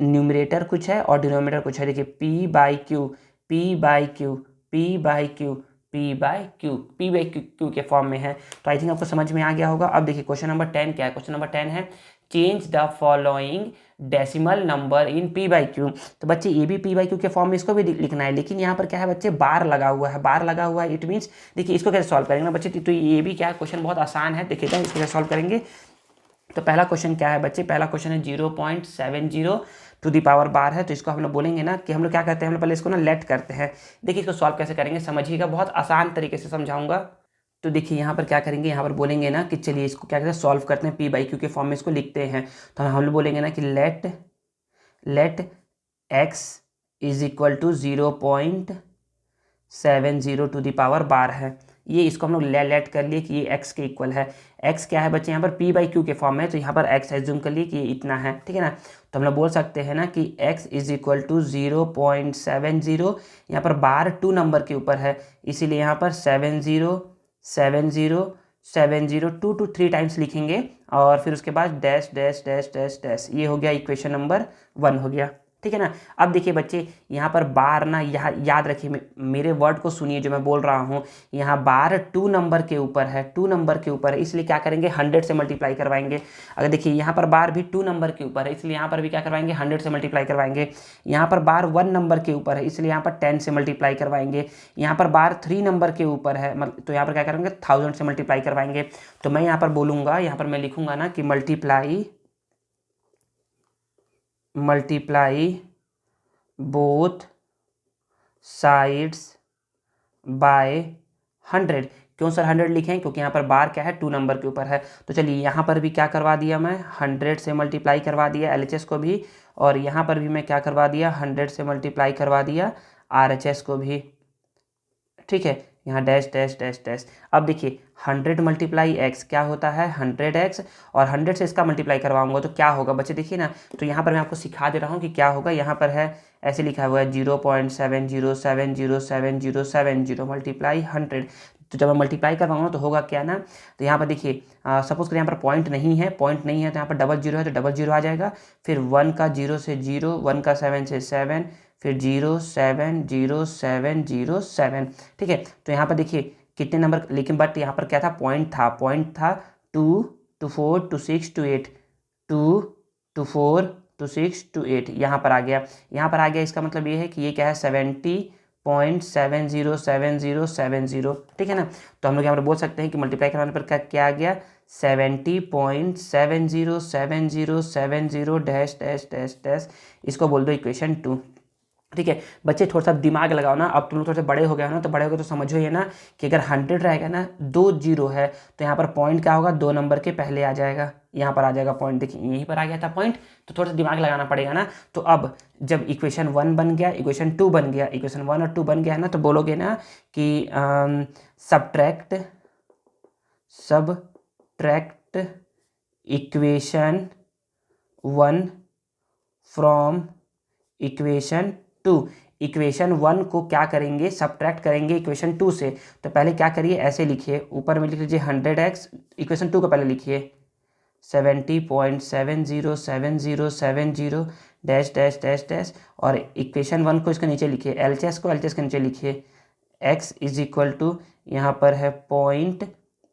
न्यूमरेटर कुछ है और डिनोमिनेटर कुछ है। देखिए p/q p/q p/q p/q के फॉर्म में है। तो आई थिंक आपको समझ में आ गया होगा। अब देखिए क्वेश्चन नंबर 10 क्या है। क्वेश्चन नंबर 10 है change the following decimal number in p/q। तो बच्चे ये भी p/q के फॉर्म में इसको भी लिखना है, लेकिन यहाँ पर क्या है बच्चे, बार लगा हुआ है। बार लगा हुआ है इट मीन्स, देखिए इसको कैसे सॉल्व करेंगे ना बच्चे, तो ये भी क्या है, क्वेश्चन बहुत आसान है। देखिएगा इसको कैसे सॉल्व करेंगे। तो पहला क्वेश्चन क्या है बच्चे, पहला क्वेश्चन है 0.70 टू दी पावर बार है। तो इसको हम लोग बोलेंगे ना कि हम लोग क्या करते हैं, हम लोग पहले इसको ना लेट करते हैं। देखिए इसको सॉल्व कैसे करेंगे समझिएगा, बहुत आसान तरीके से समझाऊंगा। तो देखिए यहाँ पर क्या करेंगे, यहाँ पर बोलेंगे ना कि चलिए इसको क्या करते हैं, सॉल्व करते हैं, p/q के फॉर्म में इसको लिखते हैं। तो हम लोग बोलेंगे ना कि let x is equal to 0.70 to the power bar है। ये इसको हम लोग लेट कर लिए कि ये x के इक्वल है। x क्या है बच्चे, यहाँ पर p/q के फॉर्म में है, तो यहाँ पर x एज्यूम कर लिए कि ये इतना है, ठीक है ना। तो हम लोग बोल सकते हैं ना कि x इज इक्वल टू 0.70, यहाँ पर बार 2 नंबर के ऊपर है, इसीलिए यहाँ पर 70 2 to 3 टाइम्स लिखेंगे, और फिर उसके बाद dash dash dash dash dash. ये हो गया इक्वेशन नंबर 1 हो गया, ठीक है ना। अब देखिए बच्चे यहाँ पर बार ना, यहाँ याद रखिए, मेरे वर्ड को सुनिए जो मैं बोल रहा हूँ। यहाँ बार 2 नंबर के ऊपर है, 2 नंबर के ऊपर है, इसलिए क्या करेंगे 100 से मल्टीप्लाई करवाएंगे। अगर देखिए यहाँ पर बार भी 2 नंबर के ऊपर है, इसलिए यहाँ पर भी क्या करवाएंगे 100 से मल्टीप्लाई करवाएंगे। यहाँ पर बार 1 नंबर के ऊपर है, इसलिए यहाँ पर 10 से मल्टीप्लाई करवाएंगे। यहाँ पर बार 3 नंबर के ऊपर है, तो यहाँ पर क्या करेंगे 1000 से मल्टीप्लाई करवाएंगे। तो मैं यहाँ पर बोलूँगा, यहाँ पर मैं लिखूँगा ना कि मल्टीप्लाई बोथ साइड्स बाय 100। क्यों सर 100 लिखें, क्योंकि यहाँ पर बार क्या है 2 नंबर के ऊपर है। तो चलिए यहाँ पर भी क्या करवा दिया मैं, 100 से मल्टीप्लाई करवा दिया LHS को भी, और यहाँ पर भी मैं क्या करवा दिया 100 से मल्टीप्लाई करवा दिया RHS को भी, ठीक है। यहाँ डैश डैश डैश डैश। अब देखिए 100 मल्टीप्लाई x क्या होता है 100x, और 100 से इसका मल्टीप्लाई करवाऊंगा तो क्या होगा बच्चे, देखिए ना। तो यहाँ पर मैं आपको सिखा दे रहा हूँ कि क्या होगा। यहाँ पर है ऐसे लिखा हुआ है 0.70707070 मल्टीप्लाई 100। तो जब मैं मल्टीप्लाई करवाऊंगा तो होगा क्या ना, तो यहाँ पर देखिए सपोज करें यहाँ पर पॉइंट नहीं है तो यहाँ पर डबल जीरो है तो डबल जीरो आ जाएगा। फिर 1 का 0 से 0, 1 का 7 से 7, फिर 0707007, ठीक है। तो यहाँ पर देखिए कितने नंबर, लेकिन बट यहाँ पर क्या था, पॉइंट था 2 to 4 to 6 to 8, 2 to 4 to 6 to 8 यहाँ पर आ गया। इसका मतलब ये है कि ये क्या है 70.707070, ठीक है ना। तो हम लोग यहाँ पर बोल सकते हैं कि मल्टीप्लाई कराने पर क्या आ गया 70.707070 डैश डैश डैश डैश। इसको बोल दो इक्वेशन 2, ठीक है। बच्चे थोड़ा सा दिमाग लगाओ ना, अब तुम लोग थोड़े से बड़े हो गए हो ना, तो बड़े हो गए तो समझो ये ना कि अगर 100 रहेगा ना, 2 जीरो है, तो यहाँ पर पॉइंट क्या होगा 2 नंबर के पहले आ जाएगा, यहाँ पर आ जाएगा पॉइंट। देखिए यहीं पर आ गया था पॉइंट, तो थोड़ा सा दिमाग लगाना पड़ेगा ना। तो अब जब इक्वेशन 1 बन गया, इक्वेशन 2 बन गया, इक्वेशन 1 और 2 बन गया है ना, तो बोलोगे ना कि subtract equation 1 from equation 2। Equation 1 को क्या करेंगे, सब्ट्रैक्ट करेंगे इक्वेशन 2 से। तो पहले क्या करिए, ऐसे लिखिए, ऊपर में लिख लीजिए 100x, इक्वेशन 2 को पहले लिखिए 70.707070 डैश डैश डैश डैश, और इक्वेशन 1 को इसके नीचे लिखिए, LHS को LHS के नीचे लिखिए, x इज इक्वल टू यहाँ पर है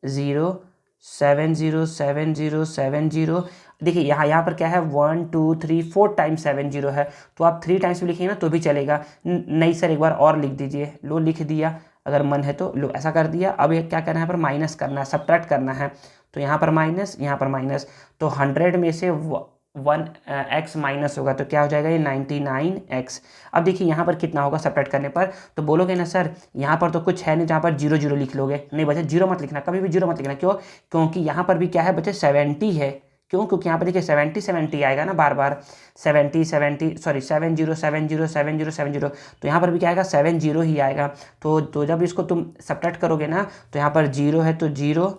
0.707070। देखिए यहाँ पर क्या है 1 2 3 4 टाइम्स 70 है, तो आप 3 टाइम्स भी लिखिए ना तो भी चलेगा। नहीं सर एक बार और लिख दीजिए, लो लिख दिया, अगर मन है तो लो ऐसा कर दिया। अब ये क्या करना है, यहाँ पर माइनस करना है, सब्ट्रैक्ट करना है, तो यहाँ पर माइनस, यहाँ पर माइनस। तो 100 में से 1x माइनस होगा तो क्या हो जाएगा ये 99x। अब देखिए यहाँ पर कितना होगा सब्ट्रैक्ट करने पर, तो बोलोगे ना सर यहाँ पर तो कुछ है नहीं जहाँ पर 0 0 लिख लोगे। नहीं बच्चे 0 मत लिखना, कभी भी 0 मत लिखना। क्यों, क्योंकि यहाँ पर भी क्या है बच्चे 70 है। क्यों, क्योंकि यहाँ पर देखिए 70 आएगा ना बार बार, 70 तो यहाँ पर भी क्या आएगा 70 ही आएगा। तो जब इसको तुम सब्ट्रैक्ट करोगे ना, तो यहाँ पर 0 है तो 0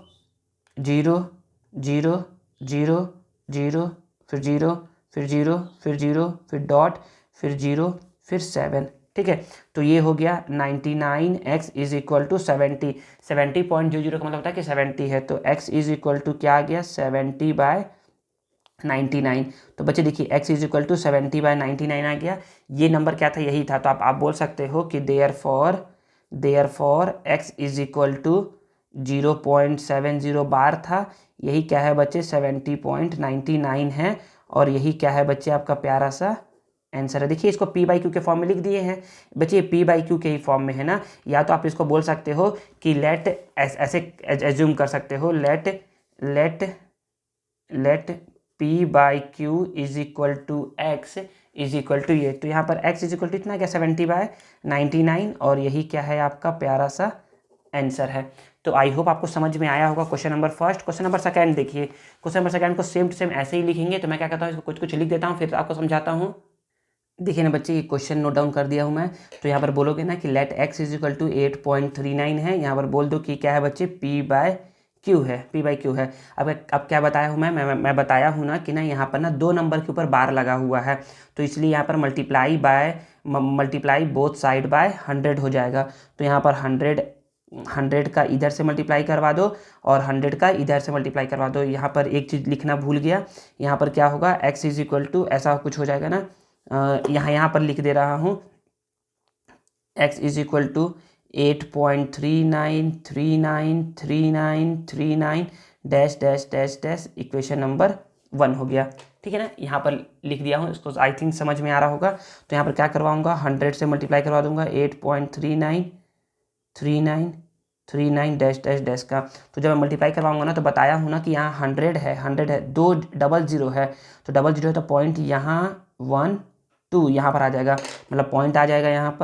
0 0 0 0, फिर 0 फिर 0 फिर 0 फिर डॉट फिर 0 फिर 7, ठीक है। तो ये हो गया 99x इज इक्वल टू 70। 70.00 का मतलब होता है कि 70 है, तो x इज इक्वल टू क्या आ गया 70/99। तो बच्चे देखिए x इज इक्वल टू 70/99 आ गया। ये नंबर क्या था, यही था। तो आप बोल सकते हो कि therefore therefore x is equal to 0.70 bar था। यही क्या है बच्चे 70.99 है और यही क्या है बच्चे आपका प्यारा सा आंसर है। देखिए इसको p बाई क्यू के फॉर्म में लिख दिए हैं बच्चे, p बाई क्यू के ही फॉर्म में है ना। या तो आप इसको बोल सकते हो कि लेट ऐसे एज्यूम कर सकते हो, let p by q is equal to x is equal to ये, तो यहाँ पर x इज इक्वल टू इतना क्या 70/99 और यही क्या है आपका प्यारा सा आंसर है। तो आई होप आपको समझ में आया होगा question number first. Question number second देखिए, क्वेश्चन नंबर सेकंड को सेम टू सेम ऐसे ही लिखेंगे। तो मैं क्या करता हूँ, इसको कुछ कुछ लिख देता हूँ फिर आपको समझाता हूँ। देखिए ना बच्चे, ये क्वेश्चन नोट डाउन कर दिया हूँ मैं। तो यहाँ पर बोलोगे ना कि let x is equal to 8.39 है, यहाँ पर बोल दो कि क्या है बच्चे p बाय क्यू है, p बाई क्यू है। अब क्या बताया हूँ मैं बताया हूँ ना कि ना यहाँ पर ना 2 नंबर के ऊपर बार लगा हुआ है, तो इसलिए यहाँ पर मल्टीप्लाई बोथ साइड बाय 100 हो जाएगा। तो यहाँ पर 100 का इधर से मल्टीप्लाई करवा दो और 100 का इधर से मल्टीप्लाई करवा दो। यहाँ पर एक चीज़ लिखना भूल गया, यहाँ पर क्या होगा x इज इक्वल टू ऐसा कुछ हो जाएगा ना, यहाँ पर लिख दे रहा हूँ x is equal to 8.39393939 dash dash dash dash equation number 1 हो गया। ठीक है ना, यहाँ पर लिख दिया हूँ, इसको आई थिंक समझ में आ रहा होगा। तो यहाँ पर क्या करवाऊँगा, 100 से मल्टीप्लाई करवा दूंगा 8.393939 डैश डैश डैश का। तो जब मैं मल्टीप्लाई करवाऊंगा ना, तो बताया हूँ ना कि यहाँ 100 है, 2 डबल जीरो है, तो डबल जीरो है तो पॉइंट यहाँ 1 2 यहाँ पर आ जाएगा, मतलब पॉइंट आ जाएगा यहाँ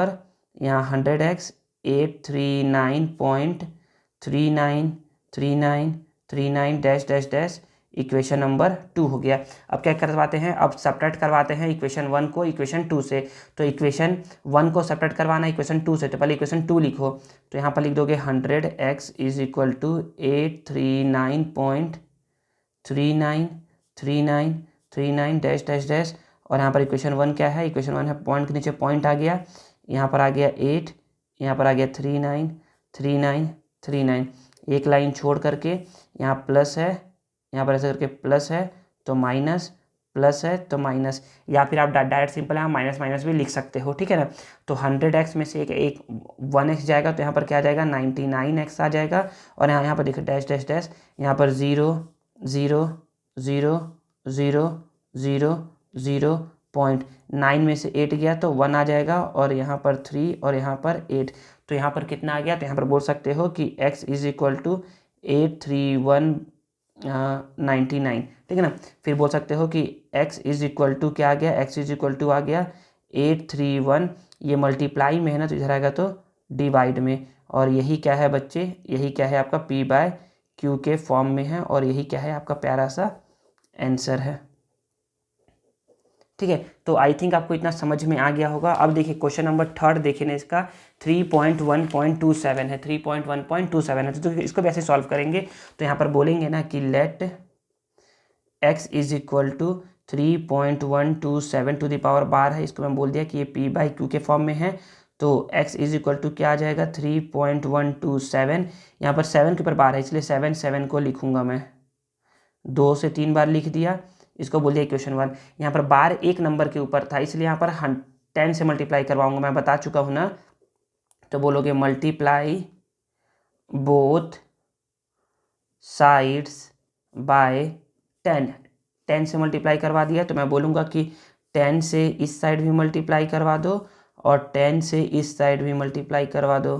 100x 839.393939 dash dash dash equation number 2 हो गया। अब क्या करवाते हैं, अब सब्ट्रैक्ट करवाते हैं इक्वेशन 1 को इक्वेशन 2 से। तो इक्वेशन 1 को सब्ट्रैक्ट करवाना इक्वेशन 2 से, तो पहले इक्वेशन 2 लिखो। तो यहाँ पर लिख दोगे 100x is equal to 839.393939 dash dash dash, और यहाँ पर इक्वेशन 1 क्या है, इक्वेशन 1 है पॉइंट के नीचे पॉइंट आ गया, यहाँ पर आ गया 8, यहाँ पर आ गया 393939, एक लाइन छोड़ करके यहाँ प्लस है, यहाँ पर ऐसे करके प्लस है तो माइनस, प्लस है तो माइनस, या फिर आप डायरेक्ट सिंपल यहाँ माइनस माइनस भी लिख सकते हो। ठीक है ना, तो 100x में से एक 1x जाएगा, तो यहाँ पर क्या आ जाएगा 99x आ जाएगा। और यहाँ पर देखो डैश डैश डैश, यहाँ पर 0 0 0 0 0 0 पॉइंट 9 में से 8 गया तो 1 आ जाएगा, और यहाँ पर 3 और यहाँ पर 8, तो यहाँ पर कितना आ गया, तो यहाँ पर बोल सकते हो कि x इज इक्वल टू 83199। ठीक है ना, फिर बोल सकते हो कि x इज इक्वल टू क्या आ गया, x इज इक्वल टू आ गया 831, ये मल्टीप्लाई में है ना तो इधर आएगा तो डिवाइड में, और यही क्या है बच्चे, यही क्या है आपका p बाय क्यू के फॉर्म में है, और यही क्या है आपका प्यारा सा आंसर है। ठीक है, तो आई थिंक आपको इतना समझ में आ गया होगा। अब देखिए क्वेश्चन नंबर थर्ड देखिए ना, इसका 3.1.27 है, 3.1.27 है, तो इसको भी ऐसे सॉल्व करेंगे। तो यहाँ पर बोलेंगे ना कि let x is equal to 3.127 to the power bar है, इसको मैं बोल दिया कि ये p बाई क्यू के फॉर्म में है। तो x इज इक्वल टू क्या आ जाएगा 3.127, यहाँ पर 7 के ऊपर बार है इसलिए 7 को लिखूंगा मैं, 2 से 3 बार लिख दिया, इसको बोल दिया इक्वेशन 1। यहाँ पर बार एक नंबर के ऊपर था इसलिए यहाँ पर 10 से मल्टीप्लाई करवाऊंगा, मैं बता चुका हूँ ना। तो बोलोगे मल्टीप्लाई बोथ साइड्स बाय 10 से मल्टीप्लाई करवा दिया, तो मैं बोलूँगा कि 10 से इस साइड भी मल्टीप्लाई करवा दो और 10 से इस साइड भी मल्टीप्लाई करवा दो,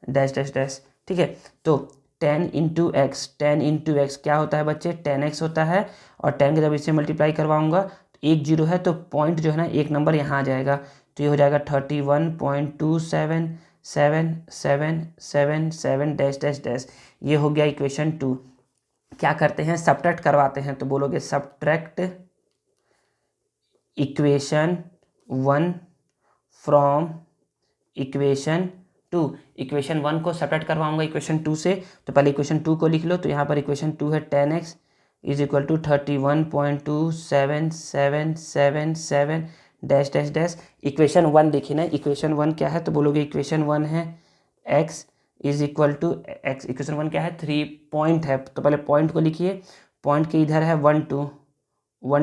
डैश डैश डैश। ठीक है, तो 10 इंटू एक्स, 10 इंटू एक्स क्या होता है बच्चे 10x होता है, और 10 के जब इससे मल्टीप्लाई करवाऊंगा तो एक जीरो है तो पॉइंट जो है ना एक नंबर यहाँ आ जाएगा, तो ये हो जाएगा 31.2777777 डैश डैश डैश। ये हो गया इक्वेशन 2। क्या करते हैं, सब्ट्रैक्ट करवाते हैं, तो बोलोगे subtract equation 1 from equation 2। Equation 1 को सब्ट्रैक्ट करवाऊंगा इक्वेशन 2 से, तो पहले इक्वेशन 2 को लिख लो। तो यहाँ पर इक्वेशन 2 है 10x is equal to 31.27777 dash dash dash. Equation 1 देखिए ना, इक्वेशन 1 क्या है, तो बोलोगे इक्वेशन 1 है x is equal to x, equation 1 क्या है 3 पॉइंट है, तो पहले पॉइंट को लिखिए, पॉइंट के इधर है 1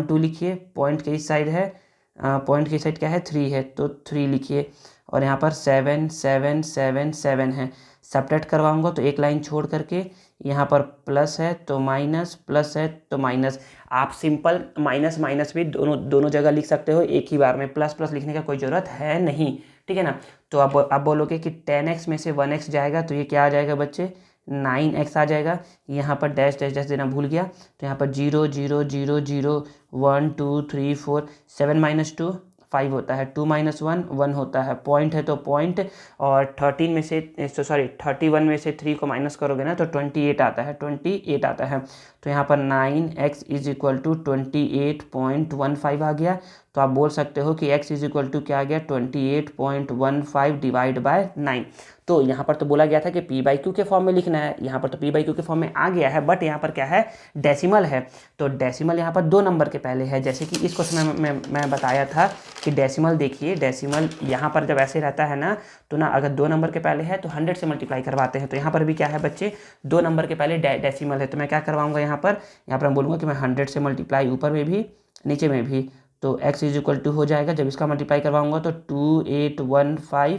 2 लिखिए, पॉइंट के इस साइड है पॉइंट की साइड क्या है 3 है तो 3 लिखिए, और यहाँ पर 7 7 7 7 है। सब्ट्रैक्ट करवाऊंगा तो एक लाइन छोड़ करके यहाँ पर प्लस है तो माइनस, प्लस है तो माइनस। आप सिंपल माइनस माइनस भी दोनों जगह लिख सकते हो एक ही बार में, प्लस प्लस लिखने का कोई ज़रूरत है नहीं, ठीक है ना। तो अब बोलोगे कि 10x में से 1x जाएगा तो ये क्या आ जाएगा बच्चे, 9x आ जाएगा। यहाँ पर डैश डैश डैश देना भूल गया तो यहाँ पर 0 0 0 0 1 2 3 4 7 माइनस 2 5 होता है, 2 माइनस 1 1 होता है, पॉइंट है तो पॉइंट, और 13 में से सॉरी 31 में से 3 को माइनस करोगे ना तो 28 आता है, 28 आता है। तो यहाँ पर 9x इज इक्वल टू 28.15 आ गया। तो आप बोल सकते हो कि x इज इक्वल टू क्या आ गया, 28.15 डिवाइड बाय 9। तो यहाँ पर तो बोला गया था कि p बाई क्यू के फॉर्म में लिखना है, यहाँ पर तो p बाई क्यू के फॉर्म में आ गया है, बट यहाँ पर क्या है, डेसिमल है। तो डेसिमल यहाँ पर 2 नंबर के पहले है, जैसे कि इस क्वेश्चन में मैं बताया था कि डेसिमल देखिए, डेसिमल यहाँ पर जब ऐसे रहता है ना तो ना अगर 2 नंबर के पहले है तो 100 से मल्टीप्लाई करवाते हैं। तो यहाँ पर भी क्या है बच्चे, 2 नंबर के पहले डेसिमल है, तो मैं क्या करवाऊंगा यहाँ पर मैं बोलूँगा कि मैं 100 से मल्टीप्लाई ऊपर में भी नीचे में भी, तो x इज इक्वल टू हो जाएगा, जब इसका मल्टीप्लाई करवाऊंगा तो 2815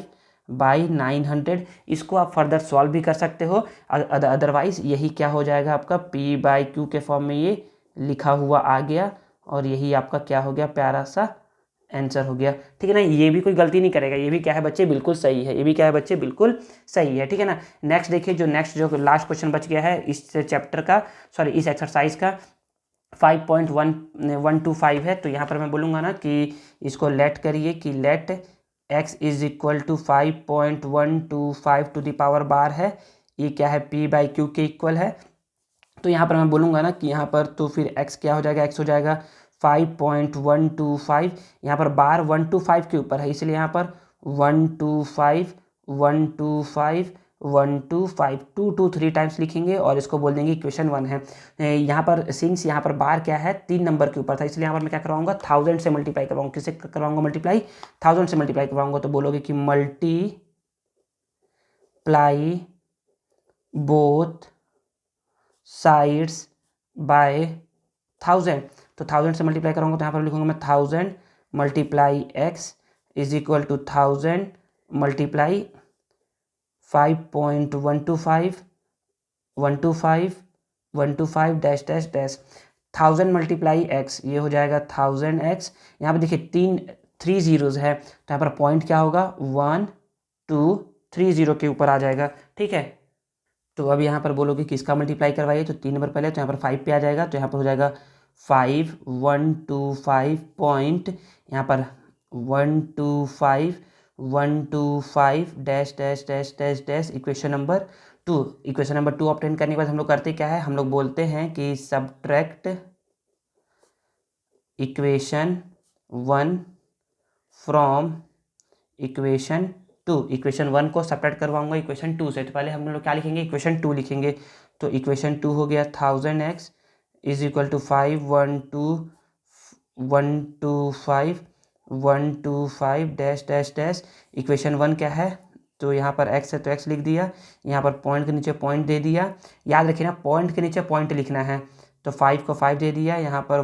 बाई 900। इसको आप फर्दर सॉल्व भी कर सकते हो, अदरवाइज यही क्या हो जाएगा आपका p बाई क्यू के फॉर्म में ये लिखा हुआ आ गया, और यही आपका क्या हो गया, प्यारा सा आंसर हो गया, ठीक है ना। ये भी कोई गलती नहीं करेगा, ये भी क्या है बच्चे, बिल्कुल सही है, ये भी क्या है बच्चे, बिल्कुल सही है, ठीक है ना। नेक्स्ट देखिए, जो लास्ट क्वेश्चन बच गया है इस चैप्टर का, सॉरी इस एक्सरसाइज का, 5.125 है। तो यहाँ पर मैं बोलूँगा ना कि इसको लेट करिए कि let x is equal to 5.125 to the power bar है, ये क्या है, p बाई क्यू के इक्वल है। तो यहाँ पर मैं बोलूँगा ना कि यहाँ पर तो फिर x क्या हो जाएगा, x हो जाएगा 5.125, यहाँ पर बार 125 के ऊपर है, इसलिए यहाँ पर 125 125 125 2 2 3 टाइम्स लिखेंगे और इसको बोल देंगे इक्वेशन 1 है। यहाँ पर सिंस यहाँ पर बार क्या है 3 नंबर के ऊपर था, इसलिए यहाँ पर मैं क्या करवाऊंगा, 1000 से मल्टीप्लाई करवाऊंगा। किससे करवाऊंगा मल्टीप्लाई, 1000 से मल्टीप्लाई करवाऊंगा। तो बोलोगे कि मल्टीप्लाई बोथ साइड्स बाय 1000। तो 1000 से मल्टीप्लाई करूँगा तो यहाँ पर लिखूंगा मैं 1000 multiply x is equal to 1000 multiply 5.125 125 125 dash dash dash 1000 multiply x, ये हो जाएगा 1000x। यहाँ पर देखिए 3 जीरोज है तो यहाँ पर पॉइंट क्या होगा, 1 2 3 0 के ऊपर आ जाएगा, ठीक है। तो अब यहाँ पर बोलोगे कि किसका मल्टीप्लाई करवाइए, तो 3 नंबर पहले, तो यहाँ पर 5 पे आ जाएगा, तो यहाँ पर हो जाएगा 5125 पॉइंट, यहाँ पर 125 125 dash dash dash dash dash equation number 2। Equation number 2 obtain करने के बाद हम लोग करते क्या है, हम लोग बोलते हैं कि subtract equation 1 from equation 2। Equation 1 को सब्ट्रैक्ट करवाऊंगा इक्वेशन 2 से, तो पहले हम लोग क्या लिखेंगे, इक्वेशन 2 लिखेंगे। तो इक्वेशन 2 हो गया 1000x is equal to 125 dash dash dash. Equation 1 क्या है, तो यहाँ पर x है तो x लिख दिया, यहाँ पर पॉइंट के नीचे पॉइंट दे दिया, याद रखिए ना पॉइंट के नीचे पॉइंट लिखना है। तो 5 को 5 दे दिया, यहाँ पर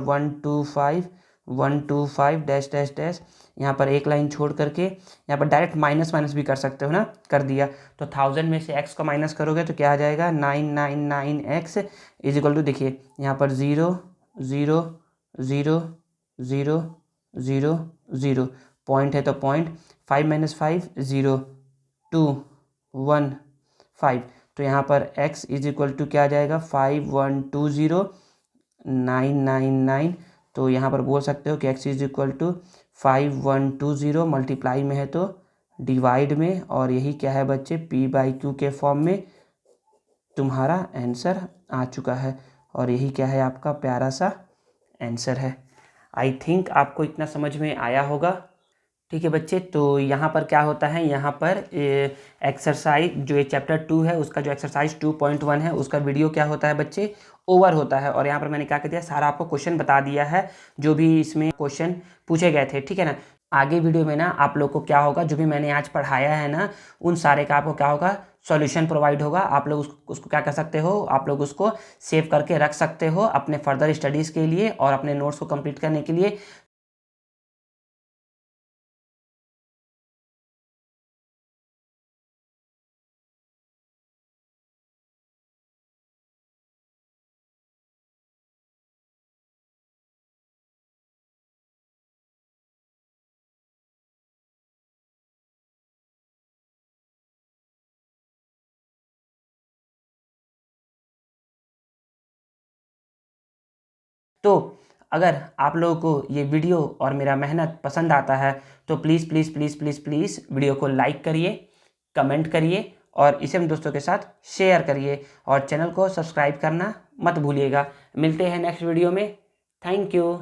125 डैश डैश डैश, यहाँ पर एक लाइन छोड़ करके यहाँ पर डायरेक्ट माइनस माइनस भी कर सकते हो ना, कर दिया। तो 1000 में से x को माइनस करोगे तो क्या आ जाएगा, 999x इज इक्वल टू, देखिए यहाँ पर 0 0 0 0 0 0, पॉइंट है तो पॉइंट, 5 माइनस 5 0 2 1 5, तो यहाँ पर x इज इक्वल टू क्या आ जाएगा, 5120999। तो यहाँ पर बोल सकते हो कि x is equal to 5120, multiply में है तो डिवाइड में, और यही क्या है बच्चे, p बाई क्यू के फॉर्म में तुम्हारा आंसर आ चुका है, और यही क्या है आपका प्यारा सा आंसर है। आई थिंक आपको इतना समझ में आया होगा, ठीक है बच्चे। तो यहाँ पर क्या होता है, यहाँ पर एक्सरसाइज जो ये चैप्टर 2 है उसका जो एक्सरसाइज 2.1 है उसका वीडियो क्या होता है बच्चे, ओवर होता है। और यहाँ पर मैंने क्या कर दिया, सारा आपको क्वेश्चन बता दिया है जो भी इसमें क्वेश्चन पूछे गए थे, ठीक है ना। आगे वीडियो में ना आप लोग को क्या होगा, जो भी मैंने आज पढ़ाया है ना उन सारे का आपको क्या होगा, सॉल्यूशन प्रोवाइड होगा। आप लोग उसको क्या कर सकते हो, आप लोग उसको सेव करके रख सकते हो अपने फर्दर स्टडीज़ के लिए और अपने नोट्स को कंप्लीट करने के लिए। तो अगर आप लोगों को ये वीडियो और मेरा मेहनत पसंद आता है तो please please please please please video को लाइक करिए, कमेंट करिए और इसे अपने दोस्तों के साथ शेयर करिए और चैनल को सब्सक्राइब करना मत भूलिएगा। मिलते हैं नेक्स्ट वीडियो में। Thank you.